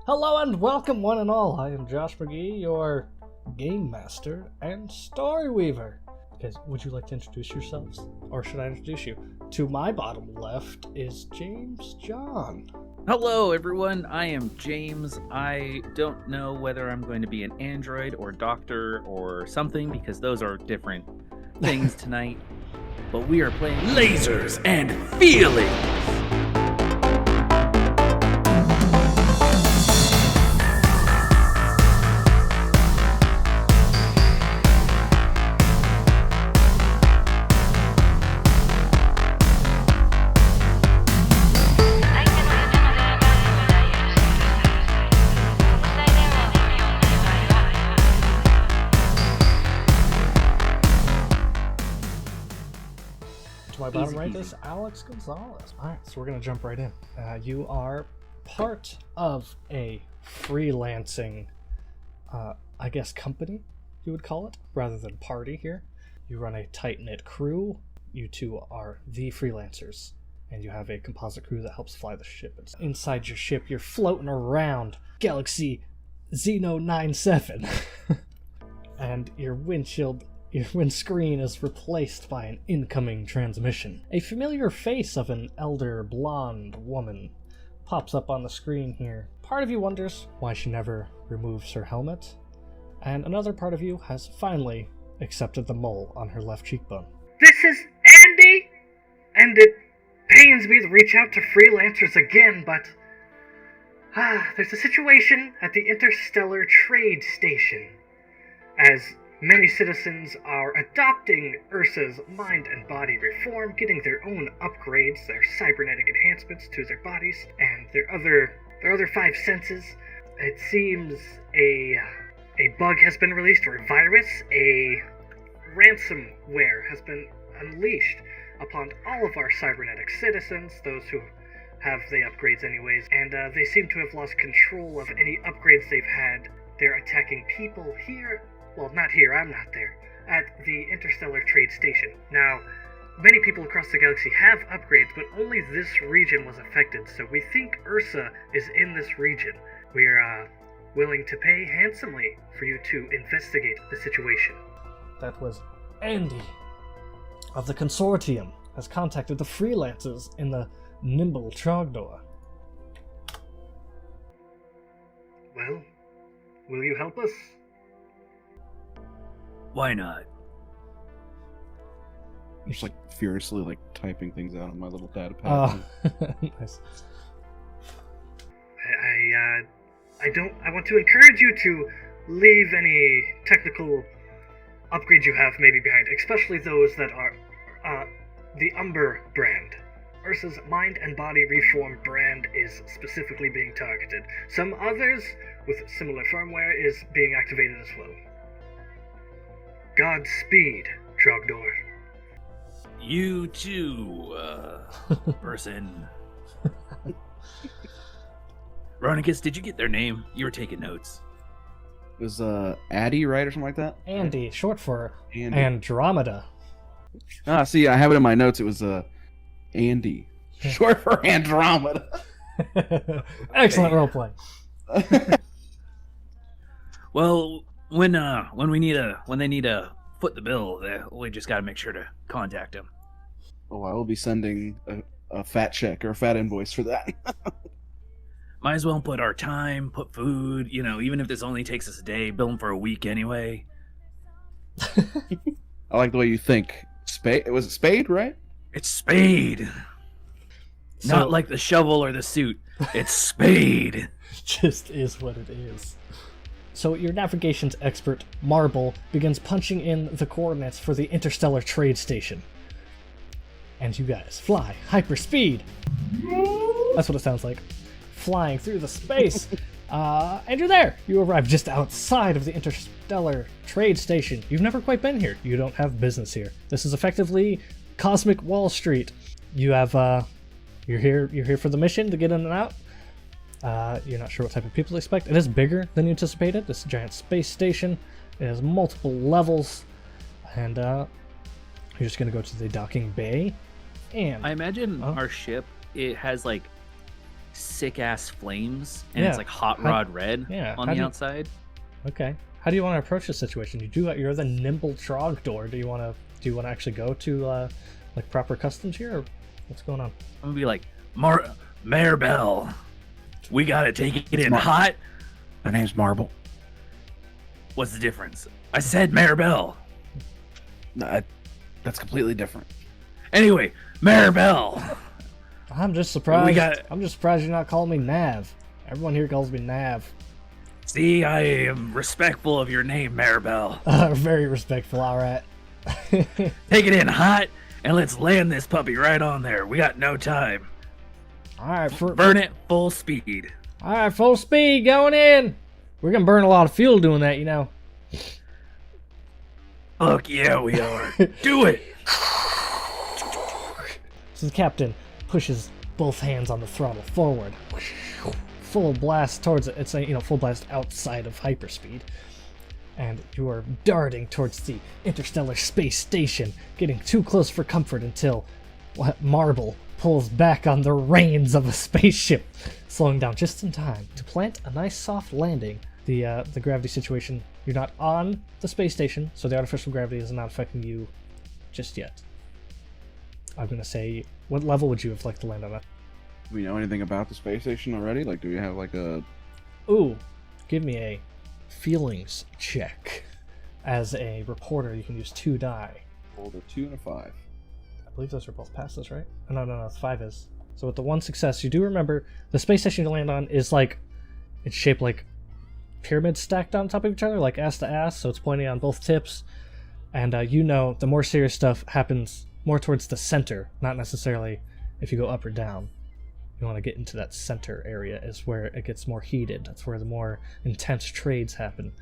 Hello and welcome, one and all. I am Josh Magee, your game master and story weaver. Guys, would you like to introduce yourselves? Or should I introduce you? To my bottom left is James John. Hello everyone, I am James. I don't know whether I'm going to be an android or doctor or something because those are different things tonight. But we are playing Lasers and Feelings! My bottom right is Alexgjams. Alright, so we're going to jump right in. You are part of a freelancing, I guess, company, you would call it, rather than party here. You run a tight-knit crew. You two are the freelancers, and you have a composite crew that helps fly the ship. Inside your ship, you're floating around Galaxy Xeno 97, and your windscreen is replaced by an incoming transmission. A familiar face of an elder blonde woman pops up on the screen here. Part of you wonders why she never removes her helmet, and another part of you has finally accepted the mole on her left cheekbone. This is Andy, and it pains me to reach out to freelancers again, but there's a situation at the Interstellar Trade Station. As many citizens are adopting URSA'S mind and body reform, getting their own upgrades, their cybernetic enhancements to their bodies, and their other five senses. It seems a bug has been released, or a virus, a ransomware has been unleashed upon all of our cybernetic citizens, those who have the upgrades anyways, and they seem to have lost control of any upgrades they've had. They're attacking people here. Well, not here, I'm not there, at the Interstellar Trade Station. Now, many people across the galaxy have upgrades, but only this region was affected, so we think URSA is in this region. We're willing to pay handsomely for you to investigate the situation. That was Andy of the Consortium has contacted the freelancers in the Nimble Trogdor. Well, will you help us? Why not? I'm just furiously typing things out on my little data pad. Nice. I want to encourage you to leave any technical upgrades you have maybe behind, especially those that are the Umber brand. URSA'S mind and body reform brand is specifically being targeted. Some others with similar firmware is being activated as well. Godspeed, Trogdor. You too, person. Veronicus, did you get their name? You were taking notes. It was Addy, right, or something like that? Andy, short for Andy. Andromeda. See, I have it in my notes. It was Andy, short for Andromeda. Excellent roleplay. Well, when they need to foot the bill, we just gotta make sure to contact them. Oh, I will be sending a fat check or a fat invoice for that. Might as well put our time, put food, even if this only takes us a day, bill them for a week anyway. I like the way you think. Spade? Was it Spade, right? It's Spade. Not like the shovel or the suit. It's Spade. Just is what it is. So your navigations expert, Marble, begins punching in the coordinates for the Interstellar Trade Station. And you guys fly hyperspeed. That's what it sounds like. Flying through the space. And you're there. You arrive just outside of the Interstellar Trade Station. You've never quite been here. You don't have business here. This is effectively Cosmic Wall Street. You have, you're here for the mission to get in and out. You're not sure what type of people to expect. It is bigger than you anticipated. This giant space station. It has multiple levels. And you're just going to go to the docking bay. And I imagine our ship, it has sick ass flames, and Yeah. it's like hot rod red Yeah, on how the do you- outside. Okay. How do you want to approach the situation? You're the nimble Trogdor. Do you want to actually go to like proper customs here, or what's going on? I'm gonna be like, Maribel, we gotta take it in Mar- hot. Her name's Marble. What's the difference? I said Maribel. That's completely different. Anyway, Maribel. I'm just surprised. got- I'm just surprised you're not calling me Nav. Everyone here calls me Nav. See, I am respectful of your name, Maribel. Very respectful. All right. Take it in hot, and let's land this puppy right on there. We got no time. All right. Burn it full speed. All right. Full speed going in. We're gonna burn a lot of fuel doing that, you know. Fuck yeah, we are. Do it. So the captain pushes both hands on the throttle forward. Full blast towards it. It's a full blast outside of hyperspeed. And you are darting towards the interstellar space station, getting too close for comfort until Marble pulls back on the reins of a spaceship, slowing down just in time to plant a nice soft landing. The gravity situation, you're not on the space station, so the artificial gravity is not affecting you just yet. I'm gonna say, what level would you have liked to land on that? Do we know anything about the space station already? Like, do we have like a... Ooh, give me a feelings check. As a reporter, you can use 2 die. Rolled a 2 and a 5. I believe those are both passes, right? No, 5 is. So with the 1 success, you do remember the space station you land on is like, it's shaped like pyramids stacked on top of each other, like ass to ass, so it's pointing on both tips. And the more serious stuff happens more towards the center, not necessarily if you go up or down. You want to get into that center area is where it gets more heated. That's where the more intense trades happen.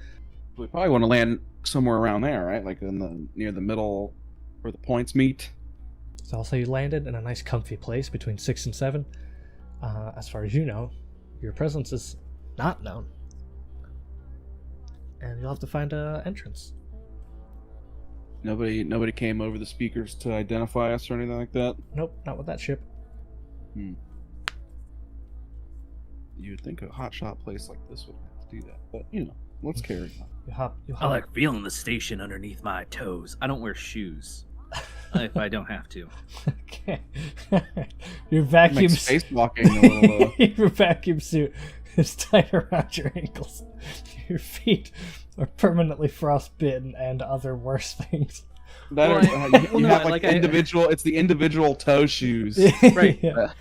We probably want to land somewhere around there, right? Like near the middle where the points meet. So I'll say you landed in a nice comfy place between 6 and 7. As far as you know, your presence is not known. And you'll have to find an entrance. Nobody came over the speakers to identify us or anything like that? Nope, not with that ship. You would think a hotshot place like this would have to do that, but let's carry on. You hop. I like feeling the station underneath my toes. I don't wear shoes if I don't have to. Okay. Your vacuum Makes spacewalking a little. Your vacuum suit is tight around your ankles. Your feet are permanently frostbitten and other worse things. You have individual. It's the individual toe shoes. Right. Yeah.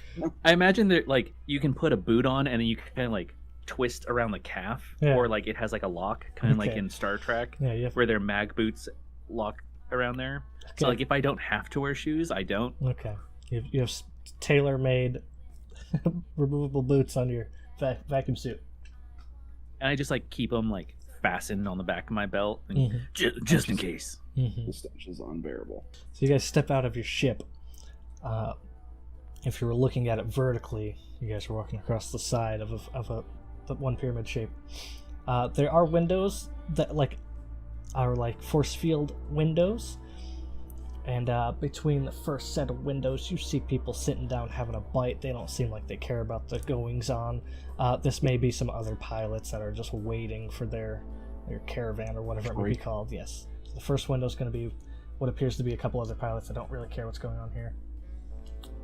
I imagine that like you can put a boot on and then you can kind of like twist around the calf, Yeah. or like it has like a lock, kind of like Okay. in Star Trek, Yeah, you have, where their mag boots lock around there. So Okay. like if I don't have to wear shoes, I don't. okay. You have tailor-made removable boots on your vacuum suit. And I just like keep them like fastened on the back of my belt, and Mhm. just in case. Mm-hmm. The stench is unbearable. So you guys step out of your ship. If you were looking at it vertically, you guys were walking across the side of the one pyramid shape. There are windows that are like force field windows, and between the first set of windows, you see people sitting down having a bite. They don't seem like they care about the goings on. This may be some other pilots that are just waiting for their caravan or whatever it might be called. Yes. The first window is going to be what appears to be a couple other pilots that don't really care what's going on here.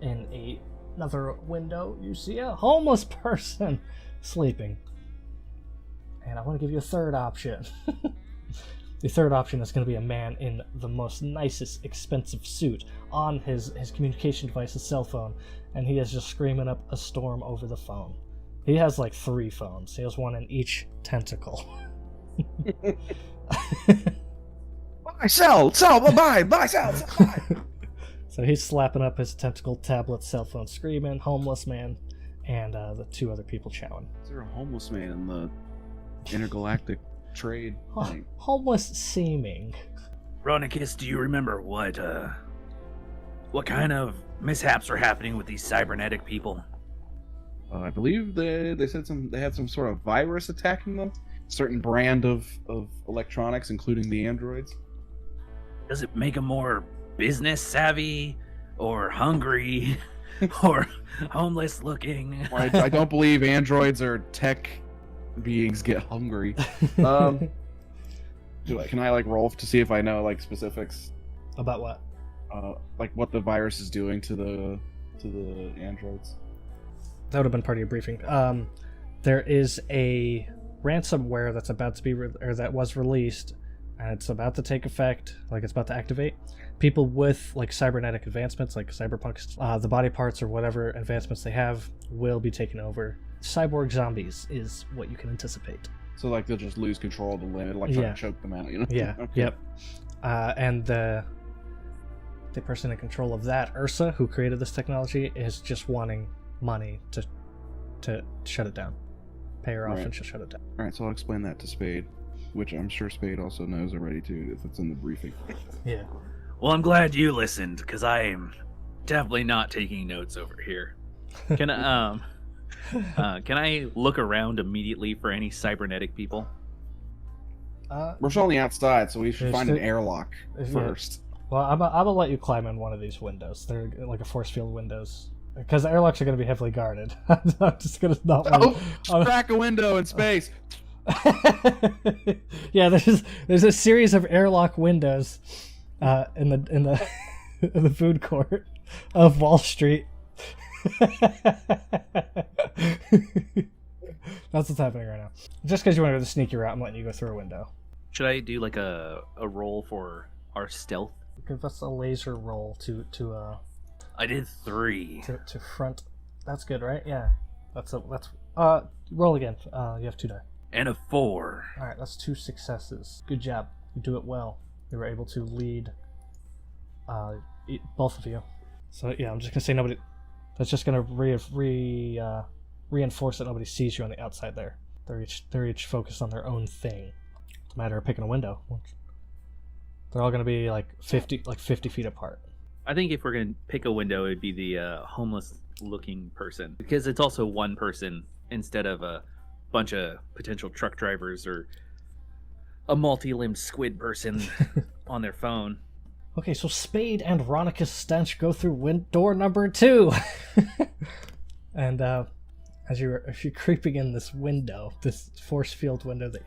In another window, you see a homeless person sleeping. And I want to give you a third option. The third option is going to be a man in the most nicest, expensive suit on his communication device, his cell phone, and he is just screaming up a storm over the phone. He has like 3 phones. He has one in each tentacle. Buy, sell, buy, sell, buy. So he's slapping up his tentacle tablet, cell phone, screaming, homeless man, and the 2 other people chowing. Is there a homeless man in the intergalactic trade thing? Homeless seeming. Ronicus, do you remember what kind of mishaps were happening with these cybernetic people? I believe they said they had some sort of virus attacking them. Certain brand of electronics, including the androids. Does it make them more business savvy or hungry? or homeless looking. I don't believe androids or tech beings get hungry. Can I like roll to see if I know like specifics? About what? Like what the virus is doing to the androids. That would have been part of your briefing. There is a ransomware that's about to be or that was released, and it's about to take effect. Like it's about to activate. People with like cybernetic advancements, like cyberpunk, the body parts or whatever advancements they have, will be taken over. Cyborg zombies is what you can anticipate. So like they'll just lose control of the limit, like try to choke them out, you know? Yeah. Okay. Yep. And the person in control of that, Ursa, who created this technology, is just wanting money to shut it down. Pay her off and she'll shut it down. All right, so I'll explain that to Spade, which I'm sure Spade also knows already too, if it's in the briefing. Yeah. Well, I'm glad you listened, because I am definitely not taking notes over here. Can I look around immediately for any cybernetic people? We're still on the outside, so we should find an airlock first. Well, I'm gonna let you climb in one of these windows. They're like a force field windows, because the airlocks are gonna be heavily guarded. I'm just gonna not. Crack a window in space. Yeah, there's a series of airlock windows in the in the food court of Wall Street. That's what's happening right now. Just because you want to go the sneaky route, I'm letting you go through a window. Should I do like a roll for our stealth? Give us a laser roll to I did 3. to front. That's good, right? Yeah. That's roll again. You have 2 die. And a 4. All right, that's 2 successes. Good job. You do it well. You were able to lead both of you. So yeah, I'm just gonna say nobody. That's just gonna reinforce that nobody sees you on the outside there. They're each focused on their own thing. It's a matter of picking a window. They're all gonna be like 50 feet apart. I think if we're gonna pick a window, it'd be the homeless-looking person, because it's also one person instead of a bunch of potential truck drivers or a multi-limbed squid person on their phone. Okay, so Spade and Ronica's stench go through door number 2. And as you're creeping in this window, this force field window that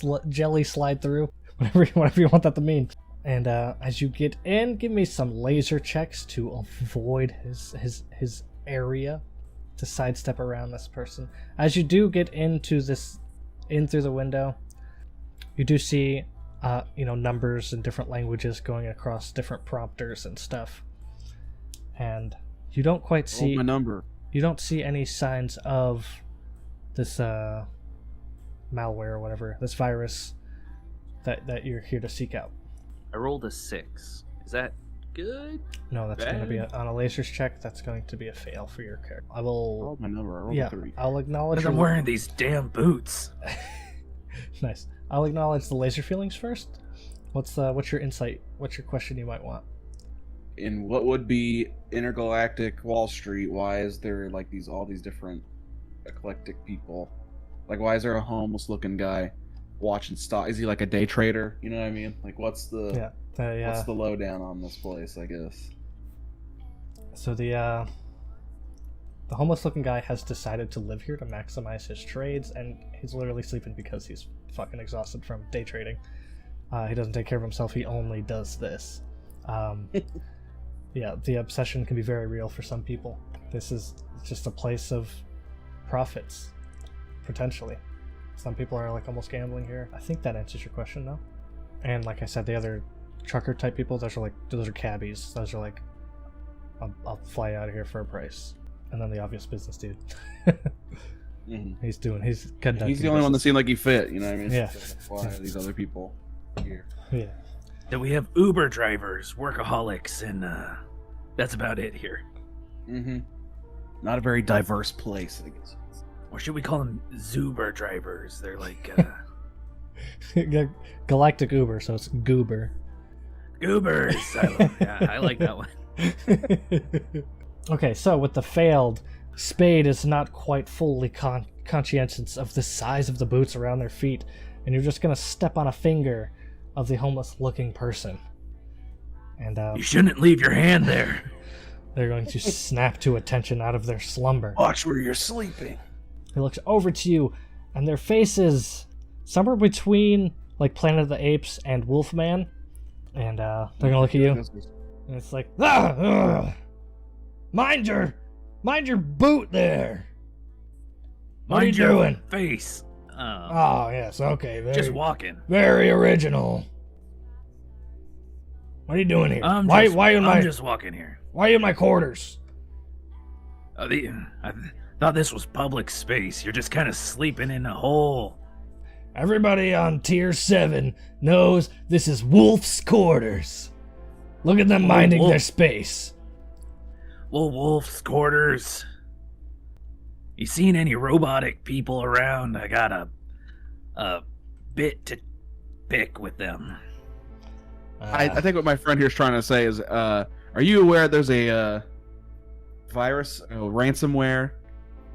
you jelly slide through, whatever you want that to mean. And as you get in, give me some laser checks to avoid his area, to sidestep around this person. As you do get in through the window, you do see numbers in different languages going across different prompters and stuff. And you don't quite see my number. You don't see any signs of this malware or whatever, this virus that you're here to seek out. I rolled a 6. Is that good? No, that's going to be on a lasers check. That's going to be a fail for your character. I I rolled my number. I rolled a 3. I'll acknowledge. Because I'm wearing these damn boots. Nice. I'll acknowledge the laser feelings first. What's your insight? What's your question you might want? In what would be intergalactic Wall Street, why is there like all these different eclectic people? Like, why is there a homeless-looking guy watching stock? Is he like a day trader? You know what I mean? Like, what's the lowdown on this place? I guess. So the homeless-looking guy has decided to live here to maximize his trades, and he's literally sleeping because he's fucking exhausted from day trading. He doesn't take care of himself. He only does this. Yeah, the obsession can be very real for some people. This is just a place of profits, potentially. Some people are like almost gambling here. I think that answers your question, though. And like I said, the other trucker type people, those are cabbies. Those are like, I'll fly out of here for a price. And then the obvious business dude. Mm-hmm. He's the only one that seemed like he fit. You know what I mean? Yeah. Why are these other people here? Yeah. Then we have Uber drivers, workaholics, and that's about it here. Mm-hmm. Not a very diverse place, I guess. Or should we call them Zuber drivers? They're like Galactic Uber, so it's Goober. Goobers. I like that one. Okay, so with the failed, Spade is not quite fully conscientious of the size of the boots around their feet, and you're just gonna step on a finger of the homeless-looking person. And you shouldn't leave your hand there. They're going to snap to attention out of their slumber. Watch where you're sleeping. He looks over to you, and their faces somewhere between like Planet of the Apes and Wolfman, and they're gonna look at you, and it's like, mind your boot there. What are you doing? Face. Oh yes, okay. Just walking. Very original. What are you doing here? I'm just walking here. Why are you in my quarters? I thought this was public space. You're just kind of sleeping in a hole. Everybody on tier 7 knows this is Wolf's quarters. Look at them minding their space. Well, Wolf's quarters. You seen any robotic people around? I got a bit to pick with them. I think what my friend here is trying to say is, are you aware there's a virus, ransomware,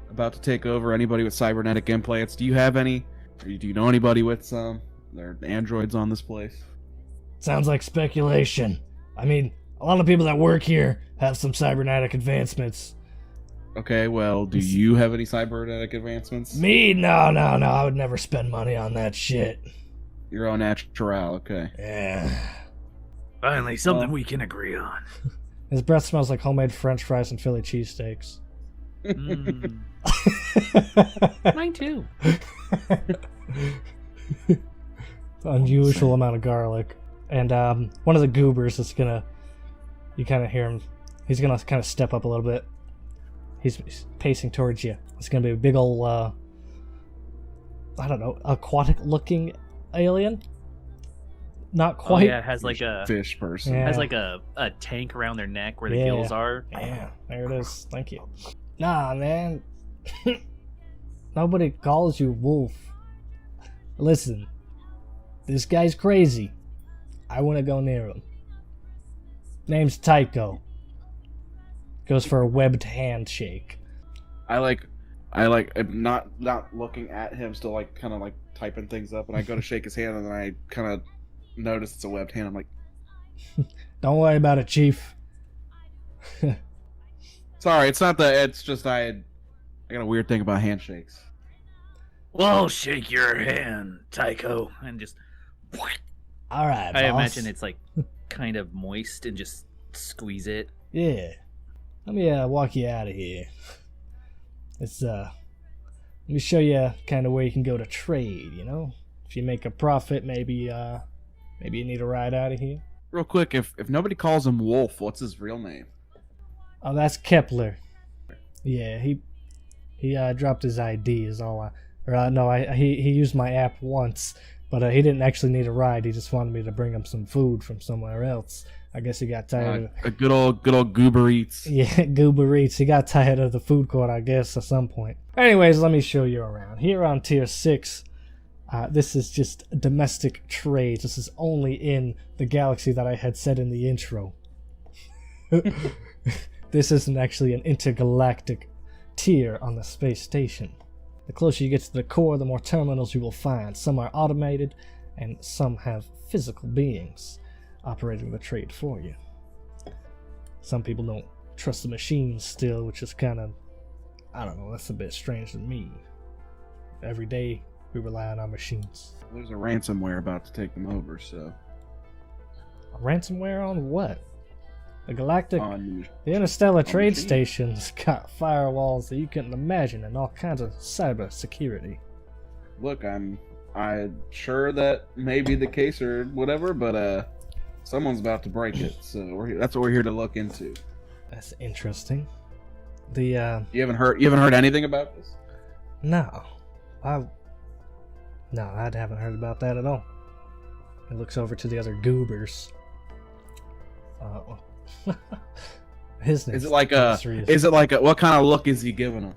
about to take over anybody with cybernetic implants? Do you have any? Or do you know anybody with some? There are androids on this place. Sounds like speculation. I mean, a lot of people that work here have some cybernetic advancements. Okay, well, do you have any cybernetic advancements? Me? No. I would never spend money on that shit. You're all natural, okay. Yeah. Finally, something we can agree on. His breath smells like homemade French fries and Philly cheesesteaks. Mine too. Unusual amount of garlic. And one of the goobers is gonna, you kind of hear him, he's gonna kind of step up a little bit. He's pacing towards you. It's gonna be a big ol', I don't know, aquatic looking alien. Not quite. Oh, yeah, it has like a fish person. Yeah. Has like a tank around their neck where the gills are. Yeah, there it is. Thank you. Nah, man. Nobody calls you Wolf. Listen, this guy's crazy. I want to go near him. Name's Tycho. Goes for a webbed handshake. I like not looking at him, still like kind of like typing things up, and I go to shake his hand, and then I kind of notice it's a webbed hand. I'm like, don't worry about it, Chief. Sorry, it's not that. It's just I got a weird thing about handshakes. Well, shake your hand, Tycho, and just. All right, I boss. imagine it's like kind of moist, and just squeeze it. Yeah. Let me walk you out of here. It's let me show you kind of where you can go to trade. You know, if you make a profit, maybe you need a ride out of here. Real quick, if nobody calls him Wolf, what's his real name? Oh, that's Kepler. Yeah, he dropped his ID is all he used my app once, but he didn't actually need a ride. He just wanted me to bring him some food from somewhere else. I guess he got tired of a good old Goober Eats. Yeah, Goober Eats. He got tired of the food court, I guess, at some point. Anyways, let me show you around. Here on tier 6, this is just domestic trade. This is only in the galaxy that I had said in the intro. This isn't actually an intergalactic tier on the space station. The closer you get to the core, the more terminals you will find. Some are automated, and some have physical beings operating the trade for you. Some people don't trust the machines still, which is kind of, I don't know, that's a bit strange to me. Every day we rely on our machines. There's a ransomware about to take them over, so. A ransomware on what? The galactic, On the interstellar trade machines. stations got firewalls that you couldn't imagine and all kinds of cyber security. Look, I'm sure that may be the case or whatever, but someone's about to break it, so that's what we're here to look into. That's interesting. The You haven't heard anything about this? no, I haven't heard about that at all. He looks over to the other goobers. His name Is it like a what kind of look is he giving them?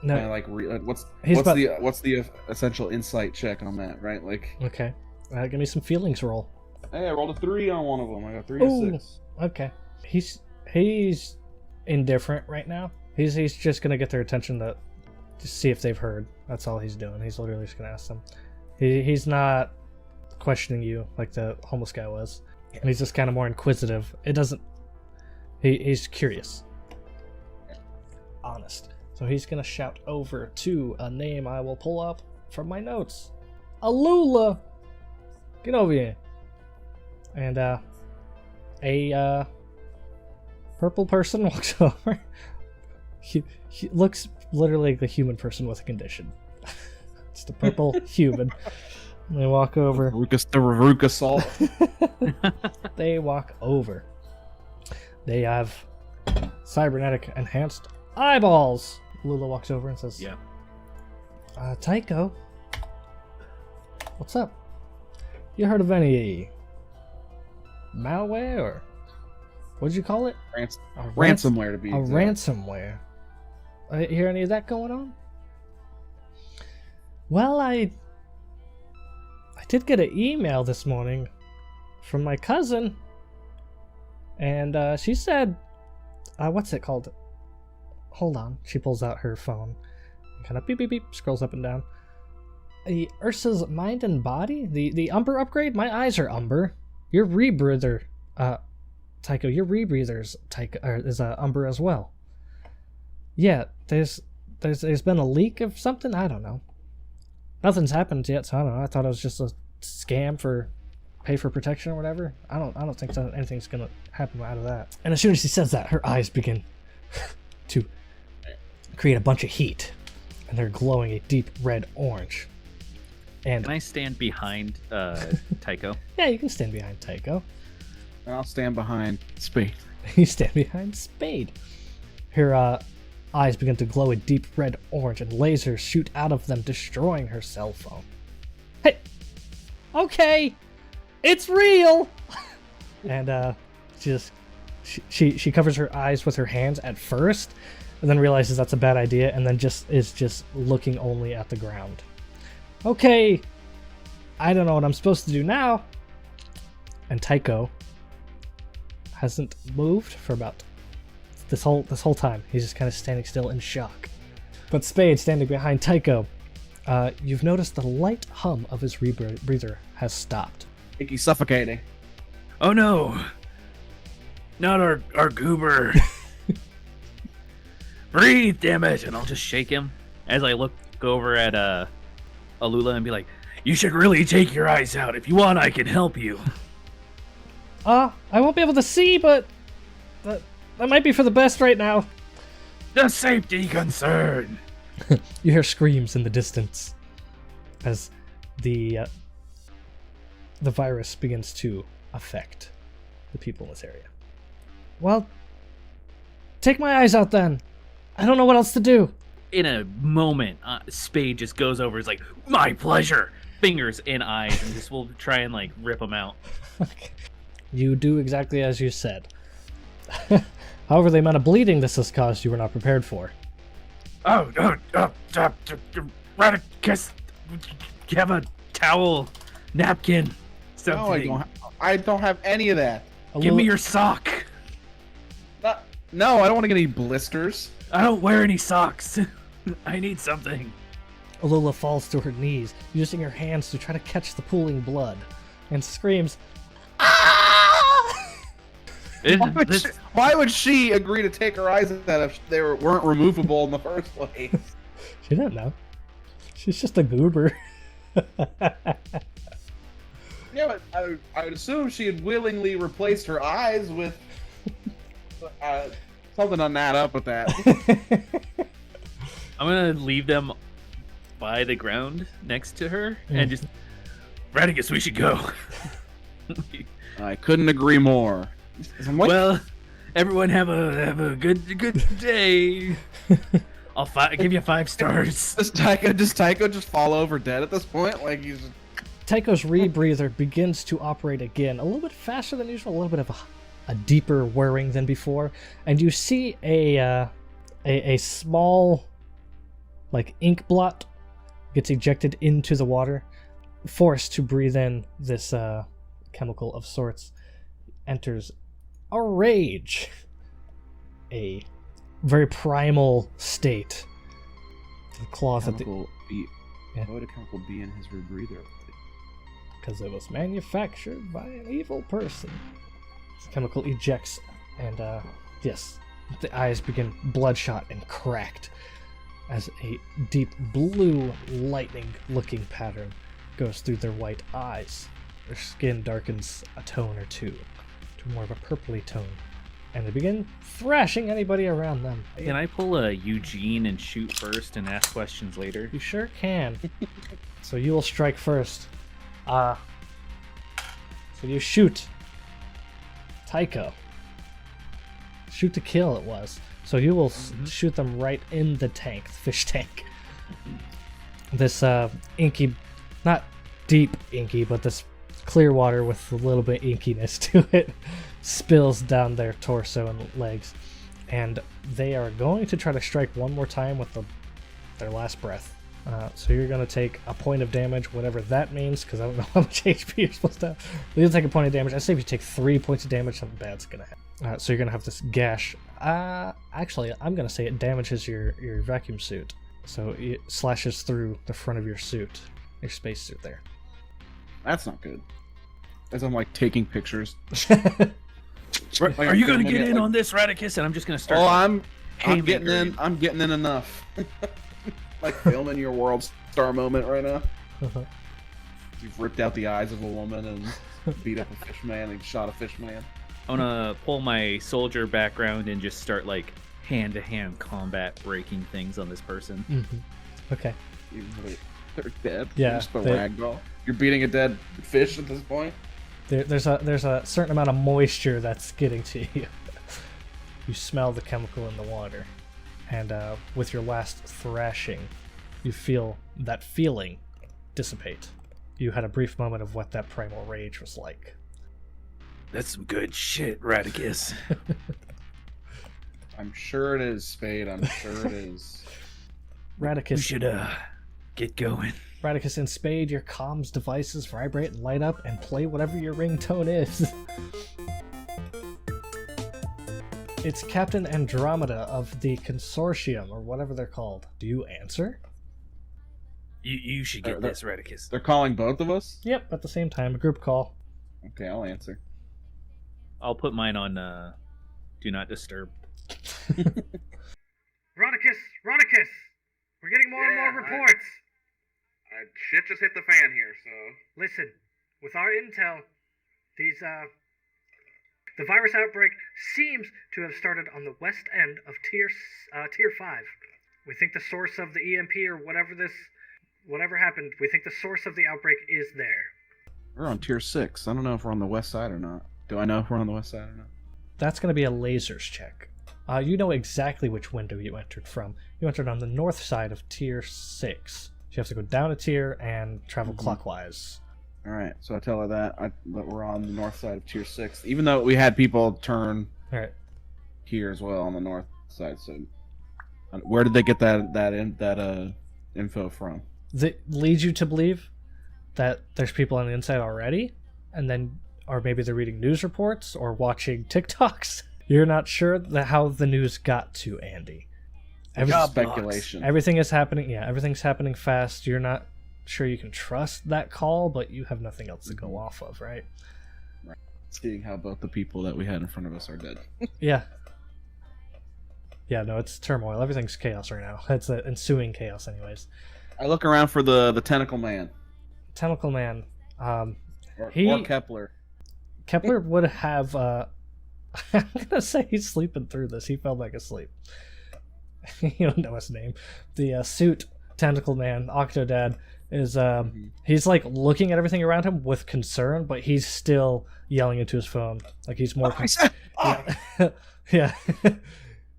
No, Kinda like what's the essential insight check on that, right? Like, okay. Give me some feelings roll. hey, I rolled a 3 on one of them. I got 3 Ooh. to 6. Okay. He's indifferent right now. He's just gonna get their attention to see if they've heard. That's all he's doing. He's literally just gonna ask them. He's not questioning you like the homeless guy was. And he's just kind of more inquisitive. He He's curious. Honest. So he's gonna shout over to a name I will pull up from my notes. Alula! Get over here. And a purple person walks over. He looks literally like a human person with a condition. It's the purple human. And they walk over. The Ruka salt. They walk over. They have cybernetic enhanced eyeballs. Lula walks over and says, Yeah. Tycho, what's up? You heard of any malware or what'd you call it? Ransomware to be A exact. ransomware. Hear any of that going on? Well, I did get an email this morning from my cousin, and she said, what's it called? Hold on. She pulls out her phone, kind of beep beep beep, scrolls up and down. The Ursas mind and body, the Umber upgrade. My eyes are Umber. Your rebreather, Tycho. Your rebreather's Tycho is Umber as well. Yeah, there's been a leak of something. I don't know. Nothing's happened yet, so I don't know. I thought it was just a scam for pay for protection or whatever. I don't think that anything's gonna happen out of that. And as soon as he says that, her eyes begin to create a bunch of heat, and they're glowing a deep red orange. And Can I stand behind Tycho? yeah, you can stand behind Tycho. I'll stand behind Spade. You stand behind Spade. Her eyes begin to glow a deep red orange, and lasers shoot out of them, destroying her cell phone. Hey, okay, it's real. And she covers her eyes with her hands at first, and then realizes that's a bad idea, and then is just looking only at the ground. Okay, I don't know what I'm supposed to do now. And Tycho hasn't moved for about this whole time. He's just kind of standing still in shock. But Spade, standing behind Tycho, you've noticed the light hum of his rebreather has stopped. I think he's suffocating. Oh no! Not our goober! Breathe, damn it! And I'll just shake him as I look over at Alula and be like, "You should really take your eyes out. If you want, I can help you." I won't be able to see, but that might be for the best right now. The safety concern. You hear screams in the distance as the virus begins to affect the people in this area. Well, take my eyes out then. I don't know what else to do. In a moment, Spade just goes over. Is like, "My pleasure." Fingers in eyes, and just will try and like rip them out. You do exactly as you said. However, the amount of bleeding this has caused, you were not prepared for. Radicus, have a towel, napkin, something. No, I don't have any of that. Give me your sock. No, I don't want to get any blisters. I don't wear any socks. I need something. Alula falls to her knees, using her hands to try to catch the pooling blood, and screams, "Ah!" Why would she agree to take her eyes out if they weren't removable in the first place? She didn't know. She's just a goober. Yeah, but I would assume she had willingly replaced her eyes with something to add up with that. I'm gonna leave them by the ground next to her and just, Radicus, we should go. I couldn't agree more. Well, everyone have a good day. I'll give you 5 stars. Does Tycho just fall over dead at this point? Like he's. Tycho's rebreather begins to operate again, a little bit faster than usual, a little bit of a deeper whirring than before, and you see a small, like, ink blot gets ejected into the water, forced to breathe in this chemical of sorts, enters a rage, a very primal state. The claws at the... Why Yeah. would a chemical be in his rebreather? Because it was manufactured by an evil person. The chemical ejects and Yes. The eyes begin bloodshot and cracked as a deep blue lightning-looking pattern goes through their white eyes. Their skin darkens a tone or two to more of a purpley tone, and they begin thrashing anybody around them. Can I pull a Eugene and shoot first and ask questions later? You sure can. So you will strike first. So you shoot. Tycho. Shoot to kill it was. So you will shoot them right in the tank, the fish tank. This inky, not deep inky, but this clear water with a little bit inkiness to it spills down their torso and legs. And they are going to try to strike one more time with their last breath. So you're going to take a point of damage, whatever that means, because I don't know how much HP you're supposed to have. You'll take a point of damage. I say if you take 3 points of damage, something bad's going to happen. So you're going to have this gash. Actually, I'm going to say it damages your vacuum suit. So it slashes through the front of your suit, your spacesuit there. That's not good. As I'm like taking pictures. Are you going to get in on this, Radicus? And I'm just going to start. Oh, I'm getting in. I'm getting in enough. Like filming your world star moment right now. You've ripped out the eyes of a woman and beat up a fish man and shot a fish man. I'm gonna pull my soldier background and just start like hand-to-hand combat breaking things on this person. Okay. They're dead. Yeah, Just a ragdoll. You're beating a dead fish at this point. There's a certain amount of moisture that's getting to you. You smell the chemical in the water, and with your last thrashing, you feel that feeling dissipate. You had a brief moment of what that primal rage was like. That's some good shit, Radicus. I'm sure it is, Spade. I'm sure it is. Radicus, We should get going. Radicus and Spade, your comms devices vibrate and light up and play whatever your ringtone is. It's Captain Andromeda of the Consortium, or whatever they're called. Do you answer? You should get this, Radicus. They're calling both of us? Yep, at the same time, a group call. Okay, I'll answer. I'll put mine on Do Not Disturb. Ronicus! We're getting more and more reports! Shit just hit the fan here, so... Listen, with our intel, the virus outbreak seems to have started on the west end of Tier 5. We think the source of the EMP or whatever happened, we think the source of the outbreak is there. We're on Tier 6. I don't know if we're on the west side or not. Do I know if we're on the west side or not? That's going to be a lasers check. You know exactly which window you entered from. You entered on the north side of Tier 6. So you have to go down a tier and travel clockwise. Alright, so I tell her that we're on the north side of Tier 6. Even though we had people turn here as well on the north side. So where did they get that info from? That leads you to believe that there's people on the inside already, and then, or maybe they're reading news reports or watching TikToks. You're not sure how the news got to Andy. Speculation. Everything is happening. Yeah, everything's happening fast. You're not sure you can trust that call, but you have nothing else to go off of, right? Right. Seeing how both the people that we had in front of us are dead. Yeah. Yeah, no, it's turmoil. Everything's chaos right now. It's ensuing chaos, anyways. I look around for the tentacle man. Tentacle man. Or Kepler. Kepler would have. I'm gonna say he's sleeping through this. He fell back asleep. You don't know his name. The suit tentacle man, Octodad, is he's like looking at everything around him with concern, but he's still yelling into his phone. Like he's more. Yeah.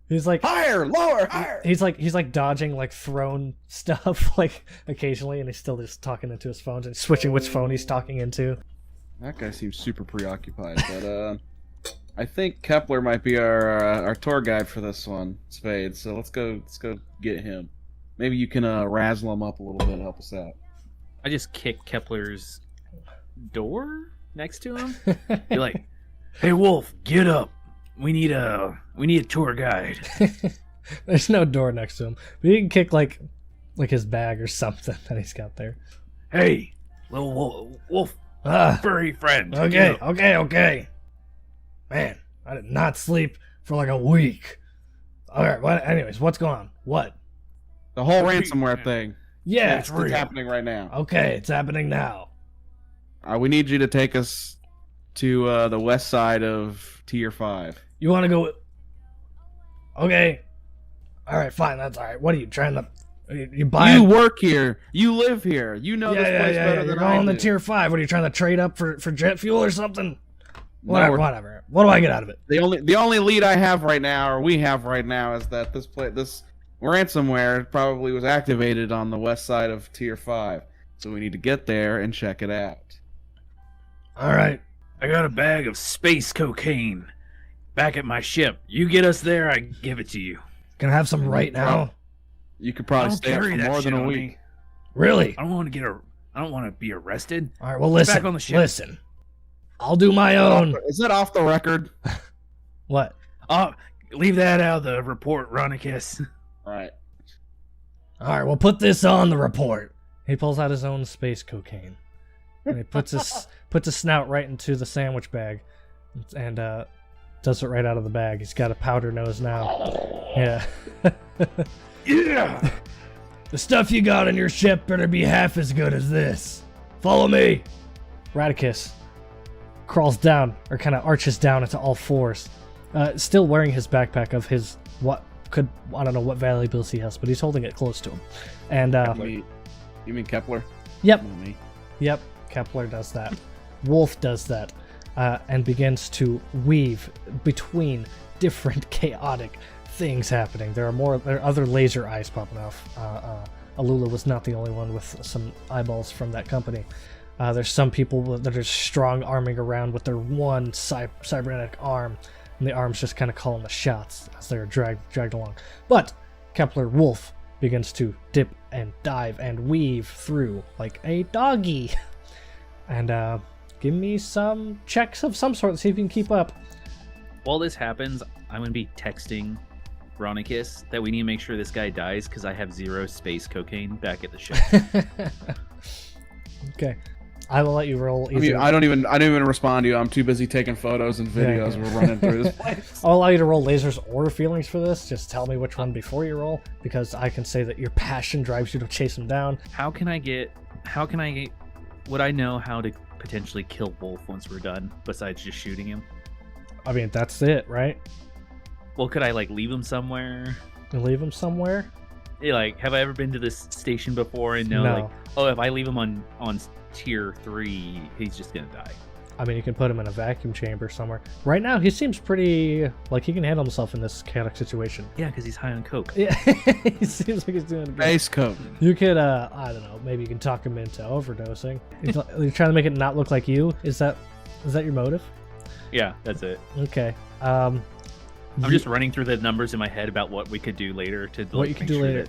He's like higher, lower, higher. He's like dodging like thrown stuff like occasionally, and he's still just talking into his phone and switching which phone he's talking into. That guy seems super preoccupied, but I think Kepler might be our tour guide for this one, Spade. So let's go get him. Maybe you can razzle him up a little bit and help us out. I just kick Kepler's door next to him. You're like, "Hey Wolf, get up. We need a tour guide." There's no door next to him, but you can kick like his bag or something that he's got there. Hey, little wolf, furry friend. Okay. Man, I did not sleep for like a week. Alright, anyways, what's going on? What? The whole ransomware thing. Yeah, It's happening right now. Okay, it's happening now. We need you to take us to the west side of Tier 5. You want to go? Okay. Alright, fine, that's alright. What are you trying to... You buy You work here. You live here. You know this place better You're than I going do. to Tier 5. What are you trying to trade up for jet fuel or something? No, Whatever. What do I get out of it? The only lead I have right now, or we have right now, is that this ransomware probably was activated on the west side of Tier 5. So we need to get there and check it out. Alright. I got a bag of space cocaine back at my ship. You get us there, I give it to you. Can I have some right now? You could probably stay up for more than a week. Really? I don't want to be arrested. Alright, well listen. Back on the ship. Listen. I'll do my own. Is that off the record? What? Leave that out of the report, Ronicus. Alright. Alright, we'll put this on the report. He pulls out his own space cocaine. And he puts his snout right into the sandwich bag. And does it right out of the bag. He's got a powder nose now. Yeah. Yeah! The stuff you got on your ship better be half as good as this. Follow me. Radicus crawls down, or kind of arches down into all fours. Still wearing his backpack of his, I don't know what valuables he has, but he's holding it close to him. And, You mean Kepler? Yep. Not me. Yep, Kepler does that. Wolf does that, and begins to weave between different chaotic things happening. There are other laser eyes popping off. Alula was not the only one with some eyeballs from that company. There's some people that are strong arming around with their one cybernetic arm, and the arm's just kind of calling the shots as they're dragged along. But Kepler Wolf begins to dip and dive and weave through like a doggy. And give me some checks of some sort to see if you can keep up. While this happens, I'm going to be texting Ronicus that we need to make sure this guy dies because I have 0 space cocaine back at the ship. Okay. I will let you roll. I don't even respond to you. I'm too busy taking photos and videos. Yeah. We're running through this place. I'll allow you to roll lasers or feelings for this. Just tell me which one before you roll, because I can say that your passion drives you to chase him down. Would I know how to potentially kill Wolf once we're done, besides just shooting him? I mean, that's it, right? Well, could I, leave him somewhere? You leave him somewhere? Yeah, have I ever been to this station before and know, No. if I leave him on Tier 3, he's just gonna die? I mean, you can put him in a vacuum chamber somewhere. Right now, he seems pretty... like, he can handle himself in this chaotic situation. Yeah, because he's high on coke. Yeah, he seems like he's doing good. Base coat. You could, I don't know, maybe you can talk him into overdosing. You're trying to make it not look like you? Is that your motive? Yeah, that's it. Okay. I'm just running through the numbers in my head about what we could do later to what you could do later.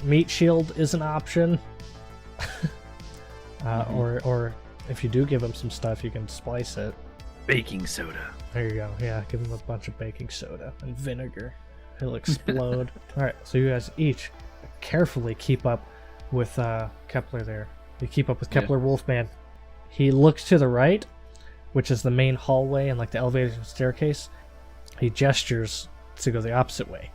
Meat shield is an option. Or if you do give him some stuff, you can splice it. Baking soda. There you go. Yeah, give him a bunch of baking soda and vinegar. He'll explode. All right, so you guys each carefully keep up with Kepler there. You keep up with Kepler Wolfman. He looks to the right, which is the main hallway and the elevator and staircase. He gestures to go the opposite way,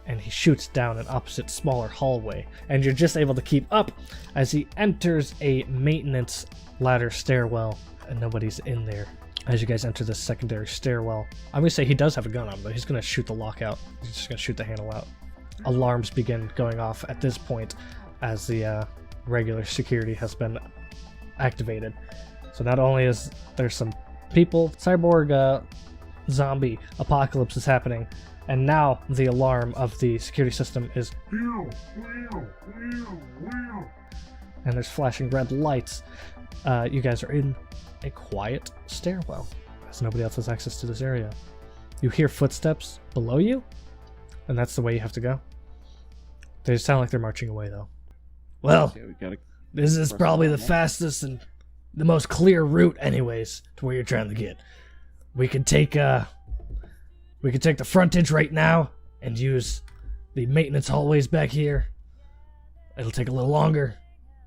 and he shoots down an opposite, smaller hallway, and you're just able to keep up as he enters a maintenance ladder stairwell, and nobody's in there. As you guys enter this secondary stairwell, I'm going to say he does have a gun on him, but he's going to shoot the lock out. He's just going to shoot the handle out. Alarms begin going off at this point as the regular security has been activated. So not only is there some people, cyborg zombie apocalypse is happening, and now the alarm of the security system is and there's flashing red lights. You guys are in a quiet stairwell as nobody else has access to this area. You hear footsteps below you, and that's the way you have to go. They sound like they're marching away though. Well, this is probably the fastest and the most clear route anyways to where you're trying to get. We could take the frontage right now and use the maintenance hallways back here. It'll take a little longer.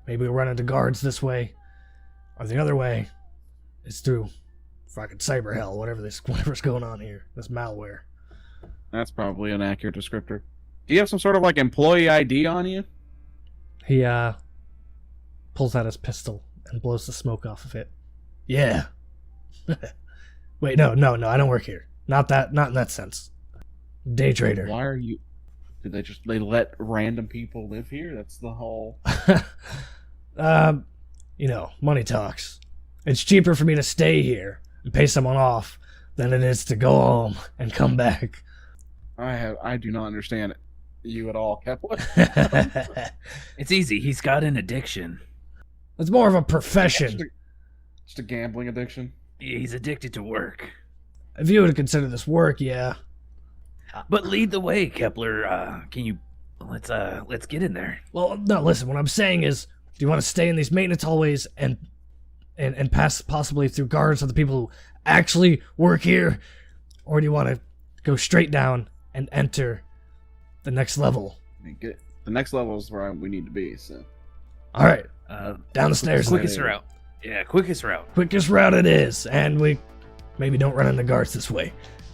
Maybe we'll run into guards this way. Or the other way is through fucking cyber hell, whatever's going on here. This malware. That's probably an accurate descriptor. Do you have some sort of like employee ID on you? He pulls out his pistol and blows the smoke off of it. Yeah. Wait, no, I don't work here. Not in that sense. Day trader. Why are you? Did they let random people live here? That's the whole. Money talks. It's cheaper for me to stay here and pay someone off than it is to go home and come back. I do not understand you at all, Kepler. It's easy. He's got an addiction. It's more of a profession. Just a gambling addiction. He's addicted to work. If you would consider this work, yeah. But lead the way, Kepler. Can you? Let's get in there. Well, no. Listen. What I'm saying is, do you want to stay in these maintenance hallways and pass possibly through guards of the people who actually work here, or do you want to go straight down and enter the next level? The next level is where we need to be. So, all right, down the stairs. Quickest route. Yeah, quickest route. Quickest route it is, and we maybe don't run into guards this way.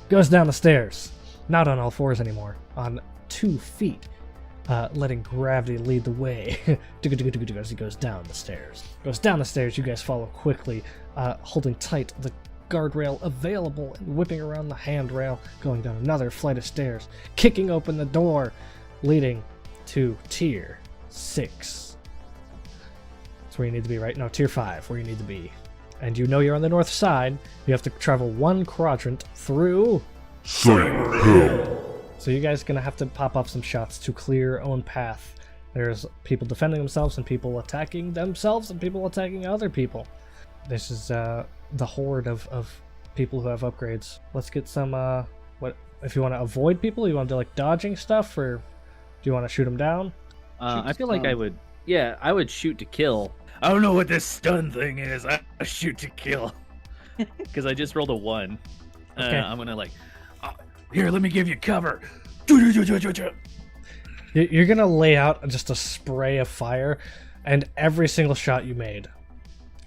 Goes down the stairs, not on all fours anymore, on 2 feet, letting gravity lead the way as he goes down the stairs. Goes down the stairs, you guys follow quickly, holding tight the guardrail available and whipping around the handrail, going down another flight of stairs, kicking open the door, leading to Tier 6. That's where you need to be, right? No, Tier 5, where you need to be. And you know you're on the north side. You have to travel 1 quadrant through Cyber Hell. So you guys are going to have to pop off some shots to clear your own path. There's people defending themselves and people attacking themselves and people attacking other people. This is the horde of people who have upgrades. Let's get some, what if you want to avoid people? You want to do like dodging stuff, or do you want to shoot them down? I feel like I would shoot to kill. I don't know what this stun thing is. I shoot to kill. Because I just rolled a 1. Okay. I'm going to here, let me give you cover. You're going to lay out just a spray of fire, and every single shot you made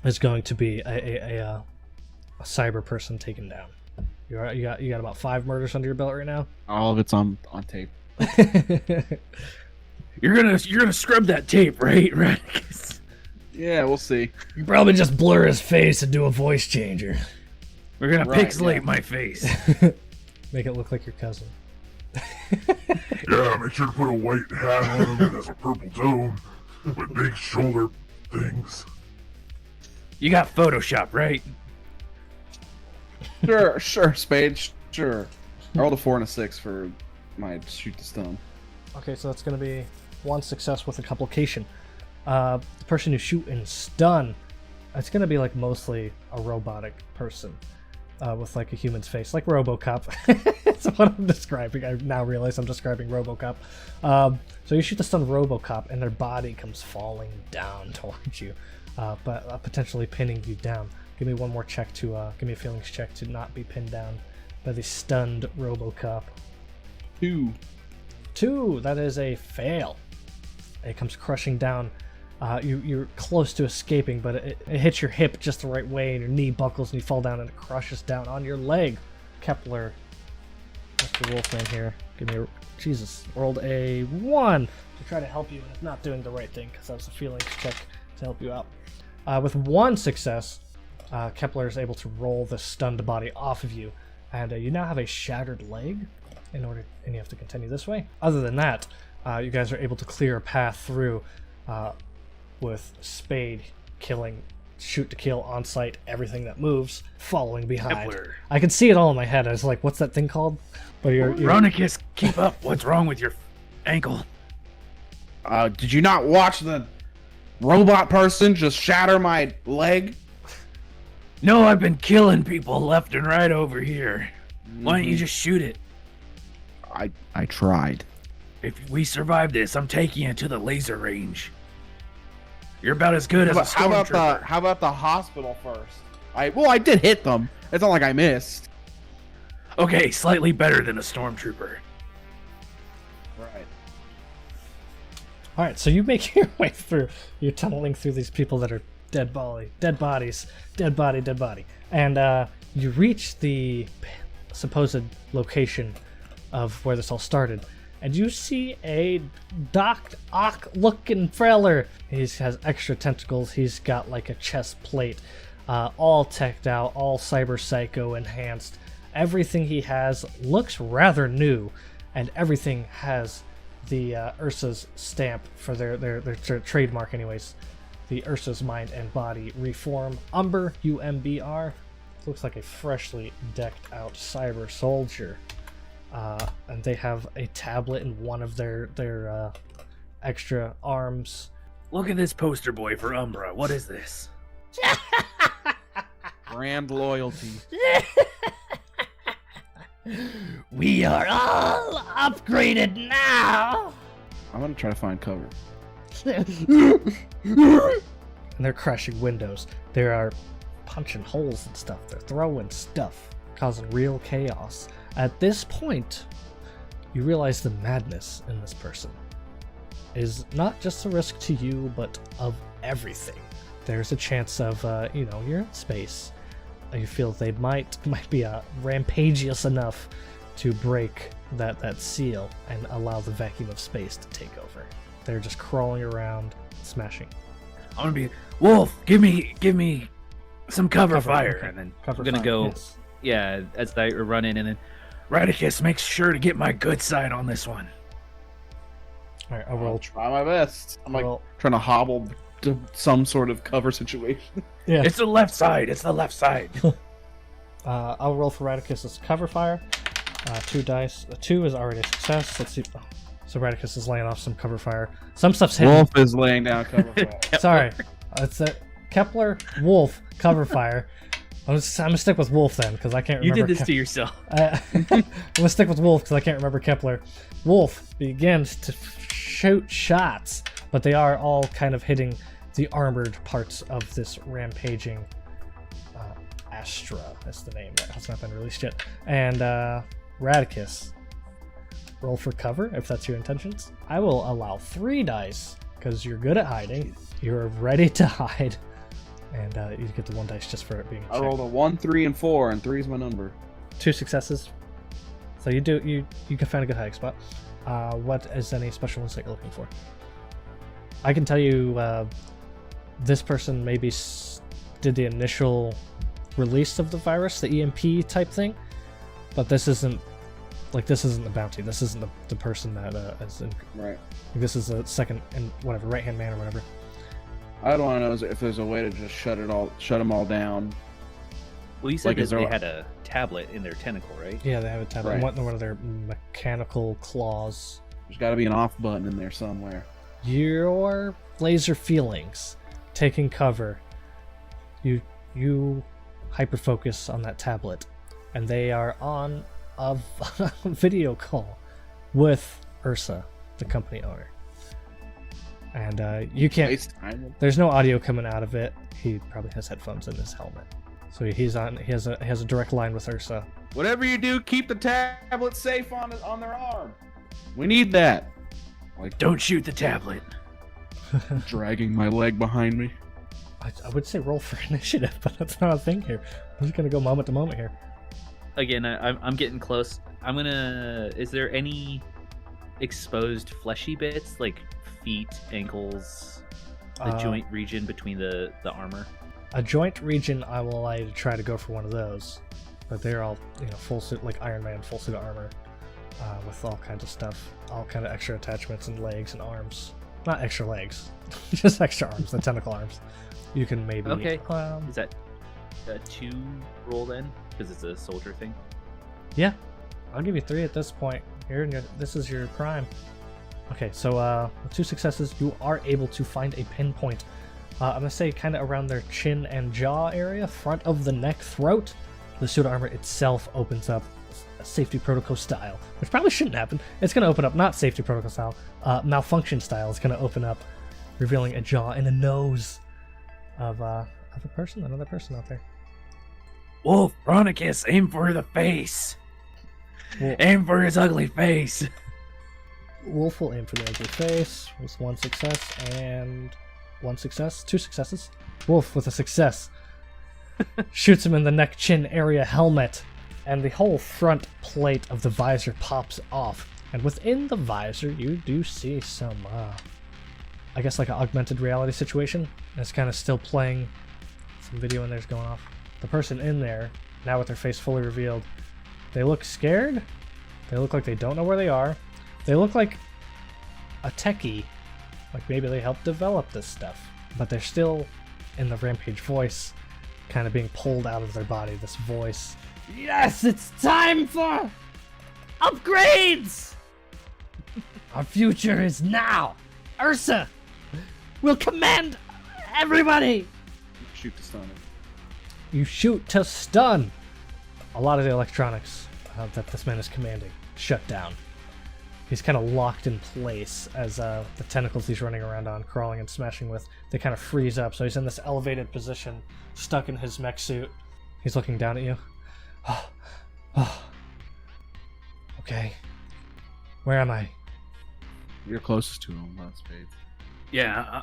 is going to be a cyber person taken down. You got about 5 murders under your belt right now. All of it's on tape. You're gonna scrub that tape, right? Yeah, we'll see. You probably just blur his face and do a voice changer. We're gonna Right, pixelate yeah. my face. Make it look like your cousin. Yeah, make sure to put a white hat on him that has a purple dome with big shoulder things. You got Photoshop, right? Sure, Spade, sure. I rolled a 4 and a 6 for my shoot to stun. Okay, so that's going to be 1 success with a complication. The person you shoot and stun, it's going to be like mostly a robotic person with like a human's face, like RoboCop. That's what I'm describing. I now realize I'm describing RoboCop. So you shoot the stun RoboCop, and their body comes falling down towards you, but potentially pinning you down. Give me one more check to give me a feelings check to not be pinned down by the stunned RoboCop. 2. That is a fail. It comes crushing down. You're close to escaping, but it hits your hip just the right way, and your knee buckles, and you fall down, and it crushes down on your leg. Kepler, Mr. Wolfman here, give me a... Jesus, rolled a 1 to try to help you, and it's not doing the right thing, because that was a feelings check to help you out. With 1 success, Kepler is able to roll the stunned body off of you, and you now have a shattered leg, and you have to continue this way. Other than that, you guys are able to clear a path through with Spade killing, shoot to kill, on sight, everything that moves, following behind. Kepler. I can see it all in my head. I was like, what's that thing called? But you're Ronicus, keep up. What's wrong with your ankle? Did you not watch the robot person just shatter my leg? No, I've been killing people left and right over here. Why don't you just shoot it? I tried. If we survive this, I'm taking you to the laser range. You're about as good as a stormtrooper. How about the hospital first? I did hit them. It's not like I missed. Okay, slightly better than a stormtrooper. Right. Alright, so you make your way through. You're tunneling through these people that are dead bodies. And You reach the supposed location of where this all started, and you see a Doc Ock looking feller. He has extra tentacles. He's got like a chest plate, all teched out, all cyber psycho enhanced. Everything he has looks rather new, and everything has the URSA'S stamp for their trademark anyways. The URSA'S Mind and Body Reform. Umber, UMBR. Looks like a freshly decked out cyber soldier. And they have a tablet in one of their extra arms. Look at this poster boy for Umbra. What is this? Brand loyalty. We are all upgraded now! I'm gonna try to find cover. And they're crashing windows. They are punching holes and stuff. They're throwing stuff, causing real chaos. At this point, you realize the madness in this person is not just a risk to you, but of everything. There's a chance of, you're in space. You feel they might be rampageous enough to break that seal and allow the vacuum of space to take over. They're just crawling around, smashing. I'm gonna be Wolf. Give me some cover fire, okay. and then Cover I'm gonna fire, go. yes. Yeah, as I run in, and then Radicus makes sure to get my good side on this one. All right, I'll I'll roll. try my best. I'm like roll. trying to hobble to some sort of cover situation. Yeah. It's the left side. It's the left side. I'll roll for Radicus's cover fire. 2 dice. A 2 is already a success. Let's see. Oh, so Radicus is laying off some cover fire. Some stuff's hitting. Wolf is laying down cover fire. Sorry, it's a Kepler Wolf cover fire. I'm gonna stick with Wolf then because I can't You remember. did this to yourself. I'm gonna stick with Wolf because I can't remember Kepler. Wolf begins to shoot shots, but they are all kind of hitting the armored parts of this rampaging Astra. That's the name. That has not been released yet. And Radicus, roll for cover if that's your intentions. I will allow 3 dice because you're good at hiding. You're ready to hide, and you get the 1 dice just for it being. I rolled a 1, 3, and 4, and 3 is my number. 2 successes. So you can find a good hiding spot. What is any special insight you're looking for? I can tell you this person maybe did the initial release of the virus, the EMP type thing, but this isn't the bounty. This isn't the person that is in. Right. This is a second and whatever right hand man or whatever. I don't want to know if there's a way to just shut them all down. Well, you said Like, that is there they a- had a tablet in their tentacle, right? Yeah, they have a tablet. Right. One of their mechanical claws. There's got to be an off button in there somewhere. Your laser feelings, taking cover. You hyper focus on that tablet, and they are on a video call with Ursa, the company owner. And you can't. FaceTime. There's no audio coming out of it. He probably has headphones in his helmet, so he's on. He has a direct line with Ursa. Whatever you do, keep the tablet safe on their arm. We need that. Like Don't shoot the tablet. dragging my leg behind me. I would say roll for initiative, but that's not a thing here. I'm just gonna go moment to moment here. Again, I'm getting close. Is there any exposed fleshy bits like feet, ankles, the joint region between the armor? A joint region, I will allow you to try to go for one of those, but they're all full suit, like Iron Man, full suit of armor, with all kinds of stuff, all kind of extra attachments and legs and arms. Not extra legs, just extra arms, the tentacle arms. You can maybe. Okay. Is that a 2 roll then? Because it's a soldier thing. Yeah, I'll give you 3 at this point. This is your prime. Okay, so with 2 successes, you are able to find a pinpoint. I'm gonna say kind of around their chin and jaw area, front of the neck, throat. The suit armor itself opens up safety protocol style, which probably shouldn't happen. It's gonna open up not safety protocol style, malfunction style. It's gonna open up, revealing a jaw and a nose of another person out there. Wolf, Veronicus, aim for the face. Wolf, Aim for his ugly face. Wolf will aim for the ugly face with 1 success and 1 success, 2 successes. Wolf with a success shoots him in the neck chin area helmet, and the whole front plate of the visor pops off. And within the visor, you do see some, I guess like an augmented reality situation. And it's kind of still playing. Some video in there's going off. The person in there, now with their face fully revealed, they look scared. They look like they don't know where they are. They look like a techie. Like maybe they helped develop this stuff. But they're still in the Rampage voice, kind of being pulled out of their body. This voice. Yes, it's time for upgrades! Our future is now. Ursa will command everybody. Shoot to stun him. You shoot to stun. A lot of the electronics that this man is commanding shut down. He's kind of locked in place as the tentacles he's running around on, crawling and smashing with, they kind of freeze up. So he's in this elevated position, stuck in his mech suit. He's looking down at you. Okay. Where am I? You're closest to him, not Spades. Yeah,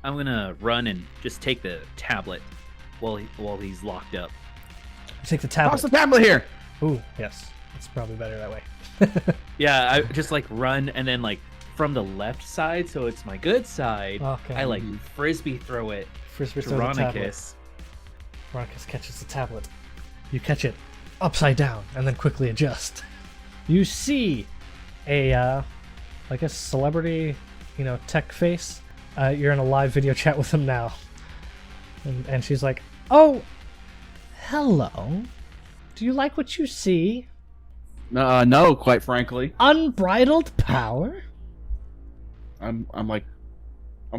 I'm gonna run and just take the tablet while he's locked up. Take the tablet. Toss the tablet here! Ooh, yes. It's probably better that way. Yeah, I just like run and then like from the left side, so it's my good side. Okay. I like frisbee throw it Frisbee to throw the tablet. Ronicus. Ronicus catches the tablet. You catch it upside down and then quickly adjust. You see a like a celebrity, tech face. You're in a live video chat with him now. And she's like, "Oh, hello. Do you like what you see? No, quite frankly. Unbridled power?" I'm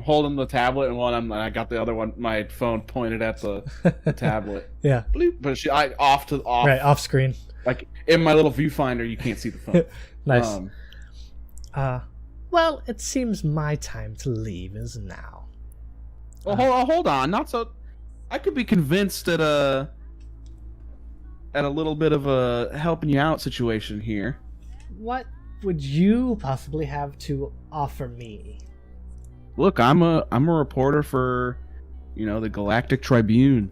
holding the tablet and I got the other one, my phone pointed at the tablet. Yeah. Bloop. But off. Right, off screen. Like in my little viewfinder, you can't see the phone. Nice. Well, it seems my time to leave is now. Well, hold on. Not so. I could be convinced at a little bit of a helping you out situation here. What would you possibly have to offer me? Look, I'm a reporter for, the Galactic Tribune.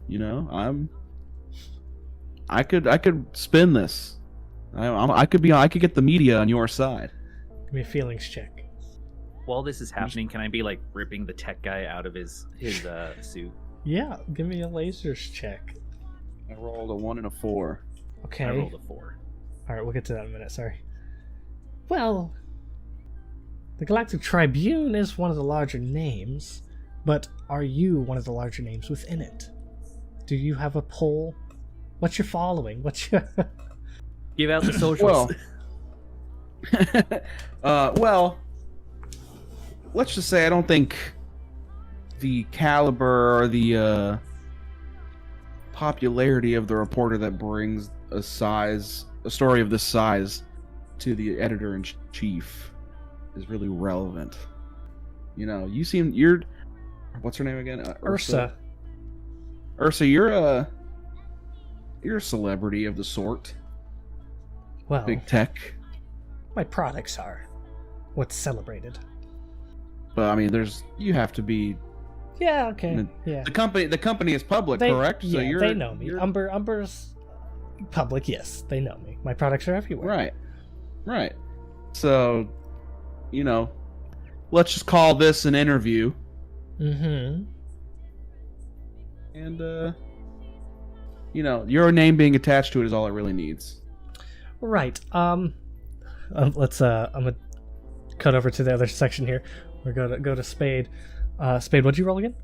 I could spin this. I could get the media on your side. Give me a feelings check. While this is happening, can I be like ripping the tech guy out of his suit? Yeah, give me a lasers check. I rolled a 1 and a 4. Okay. I rolled a 4. Alright, we'll get to that in a minute, sorry. Well, the Galactic Tribune is one of the larger names, but are you one of the larger names within it? Do you have a poll? What's your following? What's your... Give out the socials. Well, let's just say I don't think the caliber or the popularity of the reporter that brings a story of this size to the editor-in-chief is really relevant. You're what's her name again? Ursa. Ursa, you're a celebrity of the sort. Well, Big tech. my products are what's celebrated. But I mean, you have to be. Yeah, okay. Yeah. The company is public, correct? Yeah, So they know me. Umber's public, yes, they know me. My products are everywhere. Right. So, let's just call this an interview. Mm-hmm. And your name being attached to it is all it really needs. Right. Let's I'm gonna cut over to the other section here. We're gonna go to Spade. Spade, what'd you roll again?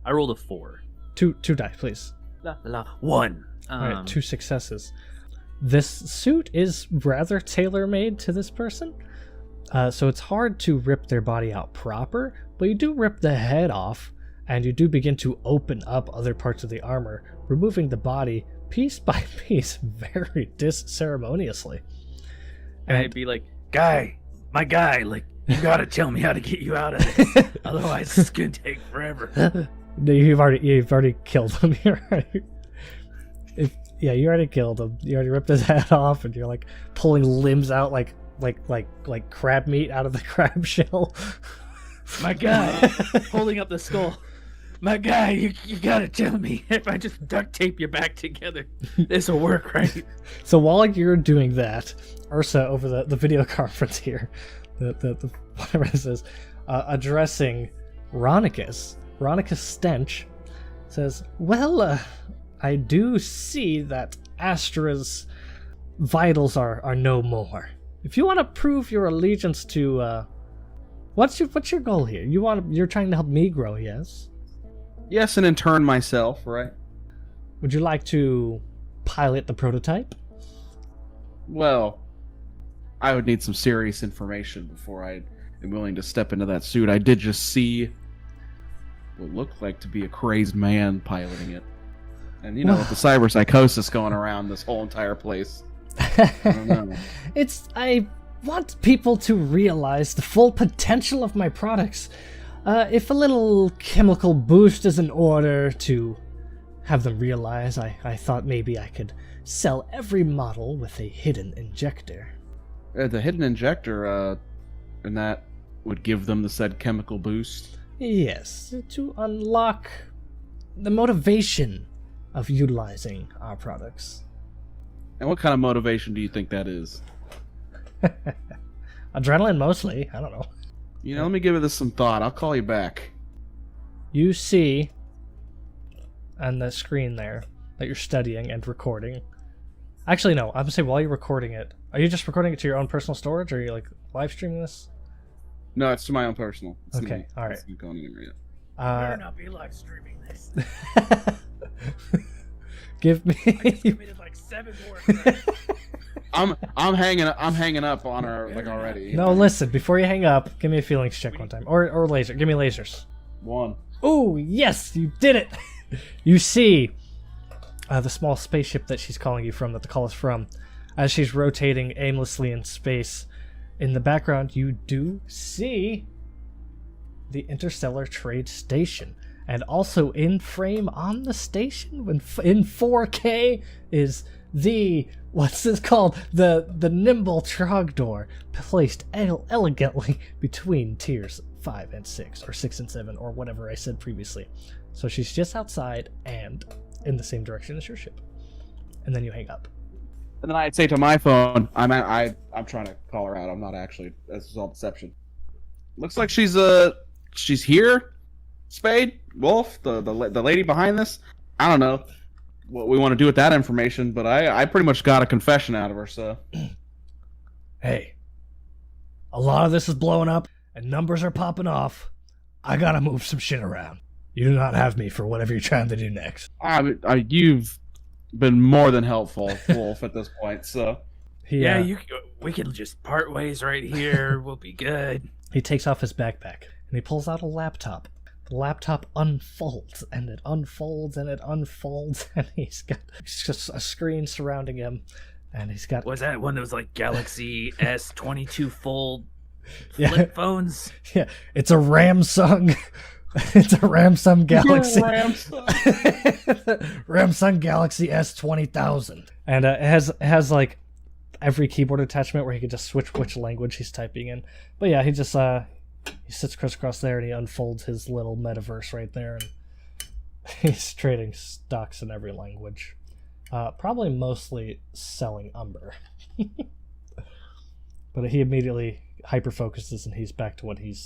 I rolled a 4. Two die, please. 1. Alright, 2 successes. This suit is rather tailor-made to this person, so it's hard to rip their body out proper, but you do rip the head off, and you do begin to open up other parts of the armor, removing the body piece by piece very disceremoniously. And I'd be like, my guy, like, you gotta tell me how to get you out of this. Otherwise, it's gonna take forever. No, you've already killed him. You already killed him. You already ripped his head off, and you're like pulling limbs out like crab meat out of the crab shell. My guy, holding up the skull. My guy, you gotta tell me if I just duct tape you back together, this'll work, right? So while you're doing that, Ursa over the video conference here, the whatever this is, addressing Ronicus Stench, says, "Well, I do see that Astra's vitals are no more. If you want to prove your allegiance to, what's your goal here? You're trying to help me grow, yes? Yes, and in turn myself, right? Would you like to pilot the prototype?" Well, I would need some serious information before I am willing to step into that suit. I did just see what looked like to be a crazed man piloting it. And you know, with the cyber psychosis going around this whole entire place. I don't know. I want people to realize the full potential of my products. If a little chemical boost is in order to have them realize, I thought maybe I could sell every model with a hidden injector. The hidden injector, and that would give them the said chemical boost? Yes, to unlock the motivation of utilizing our products. And what kind of motivation do you think that is? Adrenaline mostly, I don't know. You know, let me give this some thought. I'll call you back. You see on the screen there that you're studying and recording. Actually, no, I'm gonna say while you're recording it, are you just recording it to your own personal storage, or are you like live streaming this? No, it's to my own personal. It's Okay, me. all right. It's going anywhere yet. Better not be live streaming this. Give me. I just committed like 7 more crimes. I'm hanging up on her like already. No, listen. Before you hang up, give me a feelings check one time, or laser. Give me lasers. 1. Oh yes, you did it. You see the small spaceship that she's calling you from, that the call is from, as she's rotating aimlessly in space. In the background, you do see the Interstellar Trade Station. And also in frame on the station, in 4K, is the, what's this called? The nimble Trogdor, placed elegantly between tiers 5 and 6, or 6 and 7, or whatever I said previously. So she's just outside and in the same direction as your ship. And then you hang up. And then I'd say to my phone, I'm trying to call her out. I'm not actually. This is all deception. Looks like she's here. Spade, Wolf, the lady behind this. I don't know what we want to do with that information, but I pretty much got a confession out of her. So, Hey, a lot of this is blowing up and numbers are popping off. I gotta move some shit around. You do not have me for whatever you're trying to do next. you've been more than helpful, Wolf, at this point. So, Yeah, we can just part ways right here. We'll be good. He takes off his backpack and he pulls out a laptop. The laptop unfolds and it unfolds and it unfolds, and he's got just a screen surrounding him, and he's got. Was that one that was like Galaxy S22 fold flip phones? Yeah, it's a Samsung. It's a Samsung Galaxy. Samsung Galaxy S20000, and it has like every keyboard attachment where he can just switch which language he's typing in. But yeah, he just he sits crisscross there and he unfolds his little metaverse right there, and he's trading stocks in every language. Probably mostly selling Umber. But he immediately hyper focuses and he's back to what he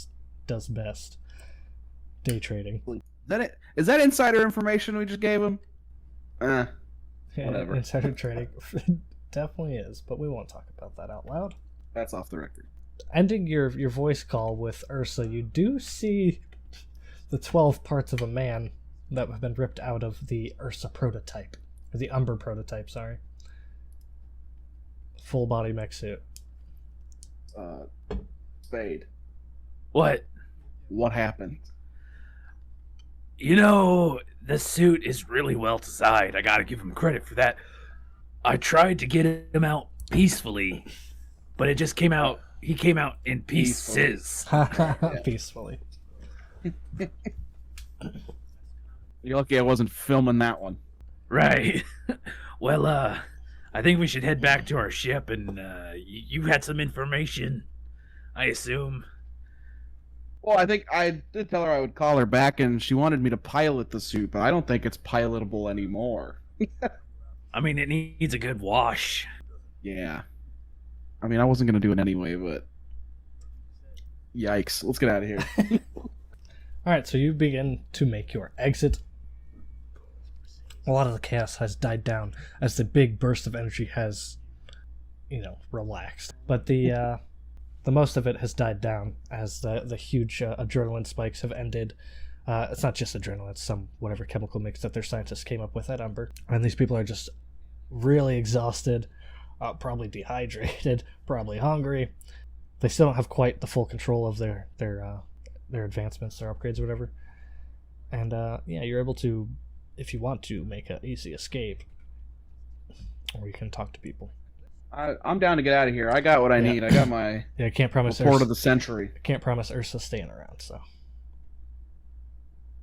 does best. Day trading. Is that insider information we just gave him? Yeah, whatever. Insider trading definitely is, but we won't talk about that out loud. That's off the record. Ending your voice call with Ursa, you do see the 12 parts of a man that have been ripped out of the Ursa prototype. Or the Umber prototype, sorry. Full body mech suit. Spade. What? What happened? You know, the suit is really well designed. I gotta give him credit for that. I tried to get him out peacefully, but it just came out. He came out in pieces. Peacefully. You're lucky I wasn't filming that one. Right. Well, I think we should head back to our ship, and you had some information, I assume. Well, I think I did tell her I would call her back, and she wanted me to pilot the suit, but I don't think it's pilotable anymore. I mean, it needs a good wash. Yeah. I mean, I wasn't going to do it anyway, but... Yikes. Let's get out of here. Alright, so you begin to make your exit. A lot of the chaos has died down as the big burst of energy has, relaxed. But the most of it has died down as the huge adrenaline spikes have ended. It's not just adrenaline, it's some whatever chemical mix that their scientists came up with at Umber. And these people are just really exhausted, probably dehydrated, probably hungry. They still don't have quite the full control of their advancements, their upgrades or whatever. And you're able to, if you want to, make an easy escape. Or you can talk to people. I'm down to get out of here. I got what I need. I got my I can't promise report of the century. I can't promise Ursa staying around, so.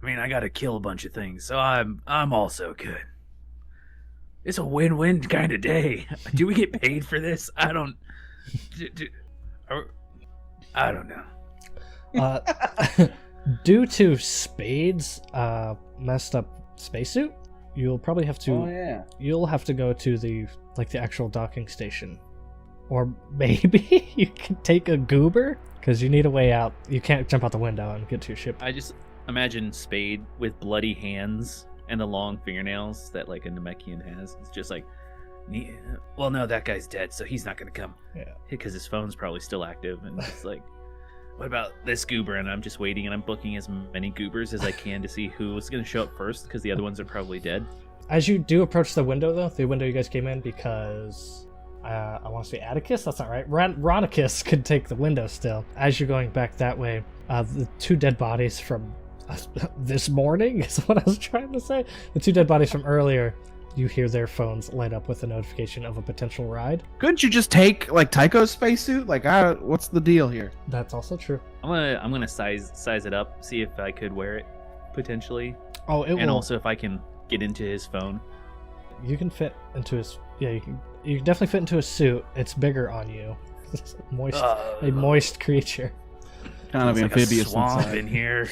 I mean, I gotta kill a bunch of things, so I'm also good. It's a win-win kind of day. Do we get paid for this? I don't know. Due to Spade's messed up spacesuit, you'll probably have to. Oh yeah. You'll have to go to the actual docking station, or maybe you can take a goober because you need a way out. You can't jump out the window and get to your ship. I just imagine Spade with bloody hands and the long fingernails that like a Namekian has. It's just like, well, no, that guy's dead, so he's not gonna come. Yeah. Because his phone's probably still active, and it's like, what about this goober? And I'm just waiting, and I'm booking as many goobers as I can to see who's gonna show up first, because the other ones are probably dead. As you do approach the window, though, the window you guys came in, because I want to say Atticus. That's not right. Ronicus could take the window still. As you're going back that way, the two dead bodies from this morning is what I was trying to say. The two dead bodies from earlier. You hear their phones light up with a notification of a potential ride. Couldn't you just take like Tycho's spacesuit? Like, what's the deal here? That's also true. I'm gonna size it up, see if I could wear it potentially. Oh, it will. And also if I can get into his phone. You can fit into his. Yeah, you can. You can definitely fit into a suit. It's bigger on you. It's a moist creature. Kind of amphibious like a swamp inside. in here.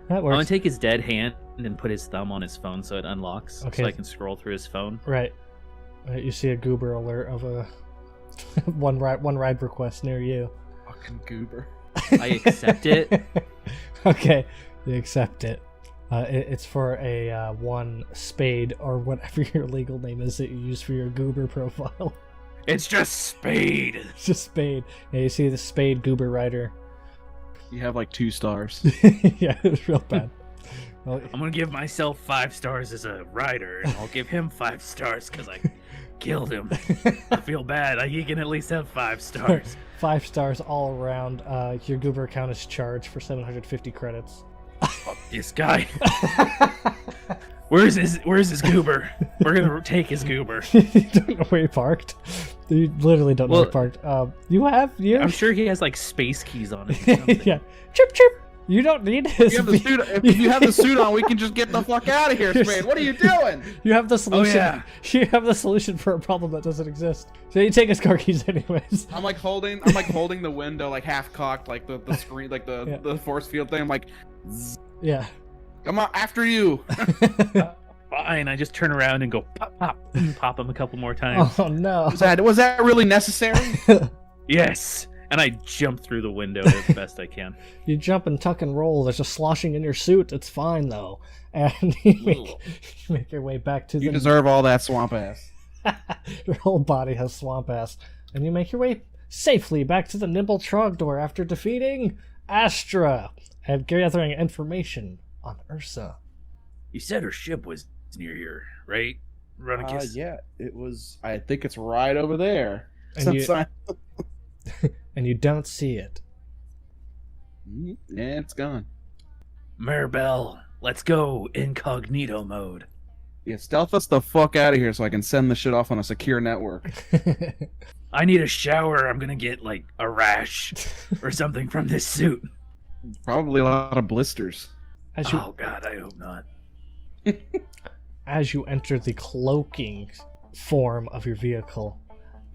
That I'm works. gonna take his dead hand and put his thumb on his phone so it unlocks, Okay. so I can scroll through his phone. Right. You see a goober alert of a one ride request near you. Fucking goober. I accept it. Okay, you accept it. It's for a one Spade or whatever your legal name is that you use for your goober profile. It's just Spade. It's just Spade. Yeah, you see the Spade goober rider. You have like 2 stars. Yeah, it was real bad. Well, I'm gonna give myself 5 stars as a rider, and I'll give him 5 stars because I killed him. I feel bad. He can at least have 5 stars. 5 stars all around. Your goober account is charged for 750 credits. Fuck this guy. Where's his goober? We're gonna take his goober. You don't know where he parked. You literally don't know where he parked. I'm sure he has like space keys on it. Or something. Yeah. Chirp chirp. You don't need his. If you have the suit on, we can just get the fuck out of here, Spade. What are you doing? You have the solution. Oh, yeah. You have the solution for a problem that doesn't exist. So you take his car keys anyways. I'm like holding the window like half cocked, like the screen, like the force field thing. I'm like, zzz. Yeah. Come on, after you. Fine. I just turn around and go pop pop, and pop him a couple more times. Oh no. Was that really necessary? Yes. And I jump through the window as best I can. You jump and tuck and roll. There's a sloshing in your suit. It's fine though. And you make your way back to You deserve all that swamp ass. Your whole body has swamp ass. And you make your way safely back to the Nimble Trogdor after defeating Astra and gathering information on Ursa. You said her ship was near here, right? Runicus? Yeah, it was. I think it's right over there. And you don't see it. Yeah, it's gone. Maribel, let's go incognito mode. Yeah, stealth us the fuck out of here so I can send the shit off on a secure network. I need a shower. I'm gonna get like a rash or something from this suit. Probably a lot of blisters. Oh god, I hope not. As you enter the cloaking form of your vehicle,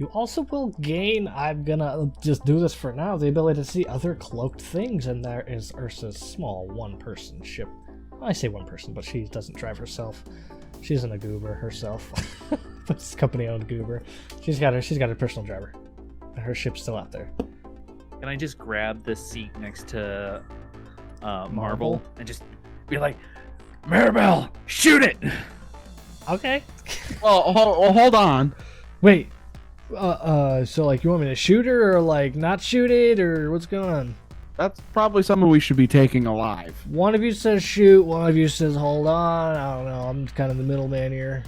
You also will gain, I'm gonna just do this for now, the ability to see other cloaked things, and there is Ursa's small one-person ship. I say one person, but she doesn't drive herself. She isn't a goober herself. But it's company-owned goober. She's got a personal driver. And her ship's still out there. Can I just grab the seat next to Marble and just be like, Maribel, shoot it! Okay. Well, hold on. Wait. So like, you want me to shoot her, or like not shoot it, or what's going on? That's probably something we should be taking alive. One of you says shoot, one of you says hold on. I don't know. I'm kind of the middleman here.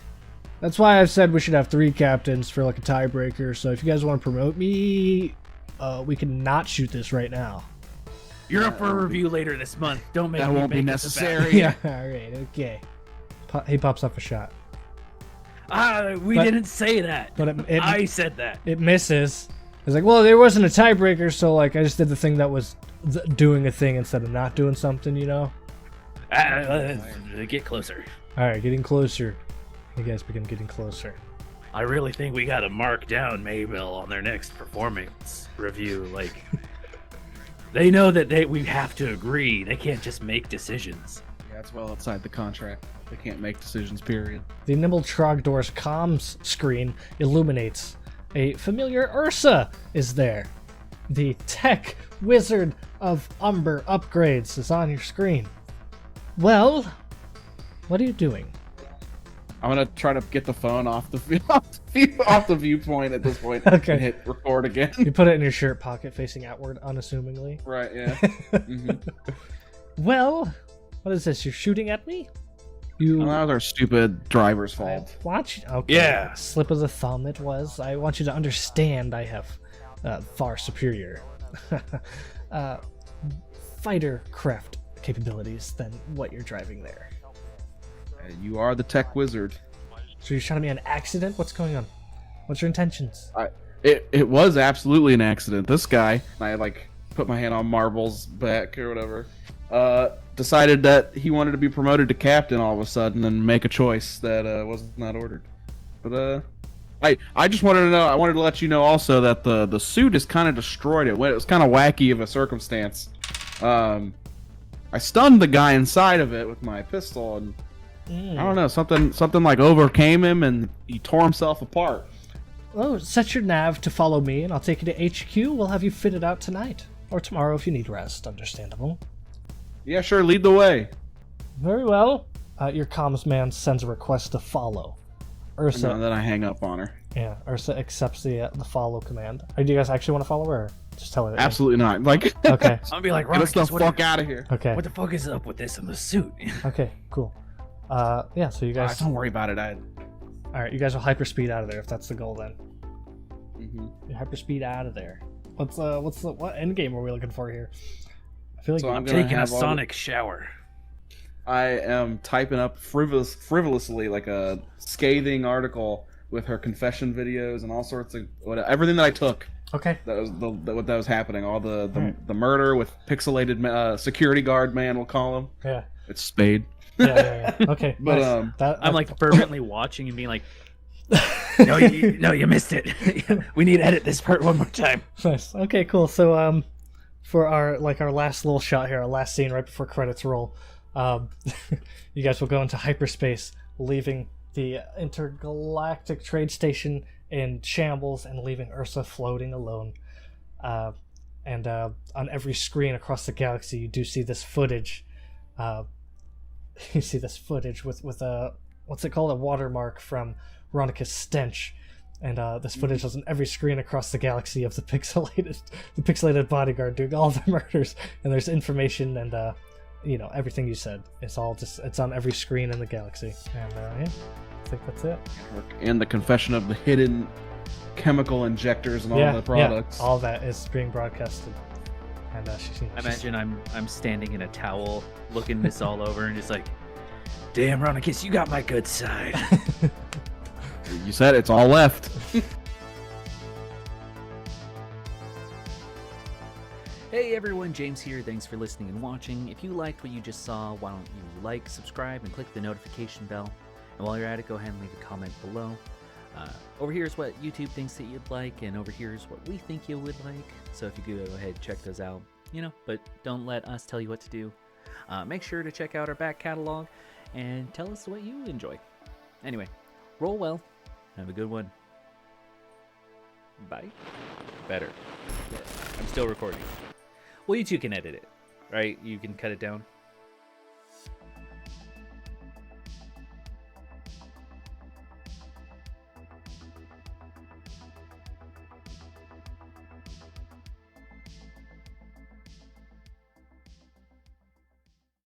That's why I've said we should have 3 captains for like a tiebreaker. So if you guys want to promote me, we can not shoot this right now. You're up for a review later this month. Don't make That me won't be make it necessary. Yeah. All right. Okay. He pops up a shot. We didn't say that. But I said that. It misses. It's like, well, there wasn't a tiebreaker, so like I just did the thing that was doing a thing instead of not doing something, you know? Get closer. All right, getting closer. You guys begin getting closer. I really think we gotta mark down Maybell on their next performance review. Like, they know that we have to agree. They can't just make decisions. Yeah, it's well outside the contract. They can't make decisions, period. The nimble Trogdor's comms screen illuminates. A familiar Ursa is there. The tech wizard of Umber upgrades is on your screen. Well, what are you doing? I'm gonna try to get the phone off the viewpoint at this point. Okay. And hit record again. You put it in your shirt pocket facing outward, unassumingly. Right, yeah. Mm-hmm. Well, what is this? You're shooting at me? You... Well, that was our stupid driver's fault. Watch. Okay. Yeah. Slip of the thumb it was. I want you to understand I have far superior fighter craft capabilities than what you're driving there. You are the tech wizard. So you're shot at me on accident? What's going on? What's your intentions? It was absolutely an accident. This guy, I like put my hand on Marble's back or whatever, decided that he wanted to be promoted to captain all of a sudden and make a choice that was not ordered. But I just wanted to know. I wanted to let you know also that the suit is kind of destroyed. It was kind of wacky of a circumstance. I stunned the guy inside of it with my pistol, and I don't know, something like overcame him, and he tore himself apart. Oh, set your nav to follow me, and I'll take you to HQ. We'll have you fitted out tonight. Or tomorrow if you need rest, understandable. Yeah, sure, lead the way. Very well. Your comms man sends a request to follow. Ursa. And then I hang up on her. Yeah, Ursa accepts the follow command. Or do you guys actually want to follow her? Or just tell her. Absolutely not. Like, Okay. I'm gonna be like, get us the Ronicus, fuck out of here. Okay. what the fuck is up with this in the suit? Okay, cool. Yeah, so you guys... Don't worry about it. Alright, you guys will hyperspeed out of there if that's the goal then. Mm-hmm. You hyperspeed out of there. What end game are we looking for here? I feel like So I'm gonna taking a have all sonic shower. I am typing up frivolously like a scathing article with her confession videos and all sorts of everything that I took. Okay. That was what that was happening. All the murder with pixelated security guard man, we'll call him. Yeah. It's Spade. Yeah. Okay. But nice. I'm like fervently watching and being like, no, you missed it. We need to edit this part one more time. Nice. Okay, cool. So for our last little shot here, our last scene right before credits roll, you guys will go into hyperspace, leaving the intergalactic trade station in shambles and leaving Ursa floating alone. And on every screen across the galaxy, you do see this footage. You see this footage with a what's it called, a watermark from Ronicus Stench, and this footage is on every screen across the galaxy of the pixelated bodyguard doing all the murders. And there's information and everything you said. It's on every screen in the galaxy. And yeah, I think that's it. And the confession of the hidden chemical injectors and all the products. Yeah, all that is being broadcasted. And I imagine I'm standing in a towel, looking this all over, and just like, damn, Ronicus, you got my good side. You said it's all left. Hey everyone, James here. Thanks for listening and watching. If you liked what you just saw, why don't you like, subscribe, and click the notification bell. And while you're at it, go ahead and leave a comment below. Over here's what YouTube thinks that you'd like, and over here's what we think you would like. So if you could go ahead and check those out, but don't let us tell you what to do. Make sure to check out our back catalog and tell us what you enjoy. Anyway, roll well. Have a good one. Bye. Better. I'm still recording. Well, you two can edit it, right? You can cut it down.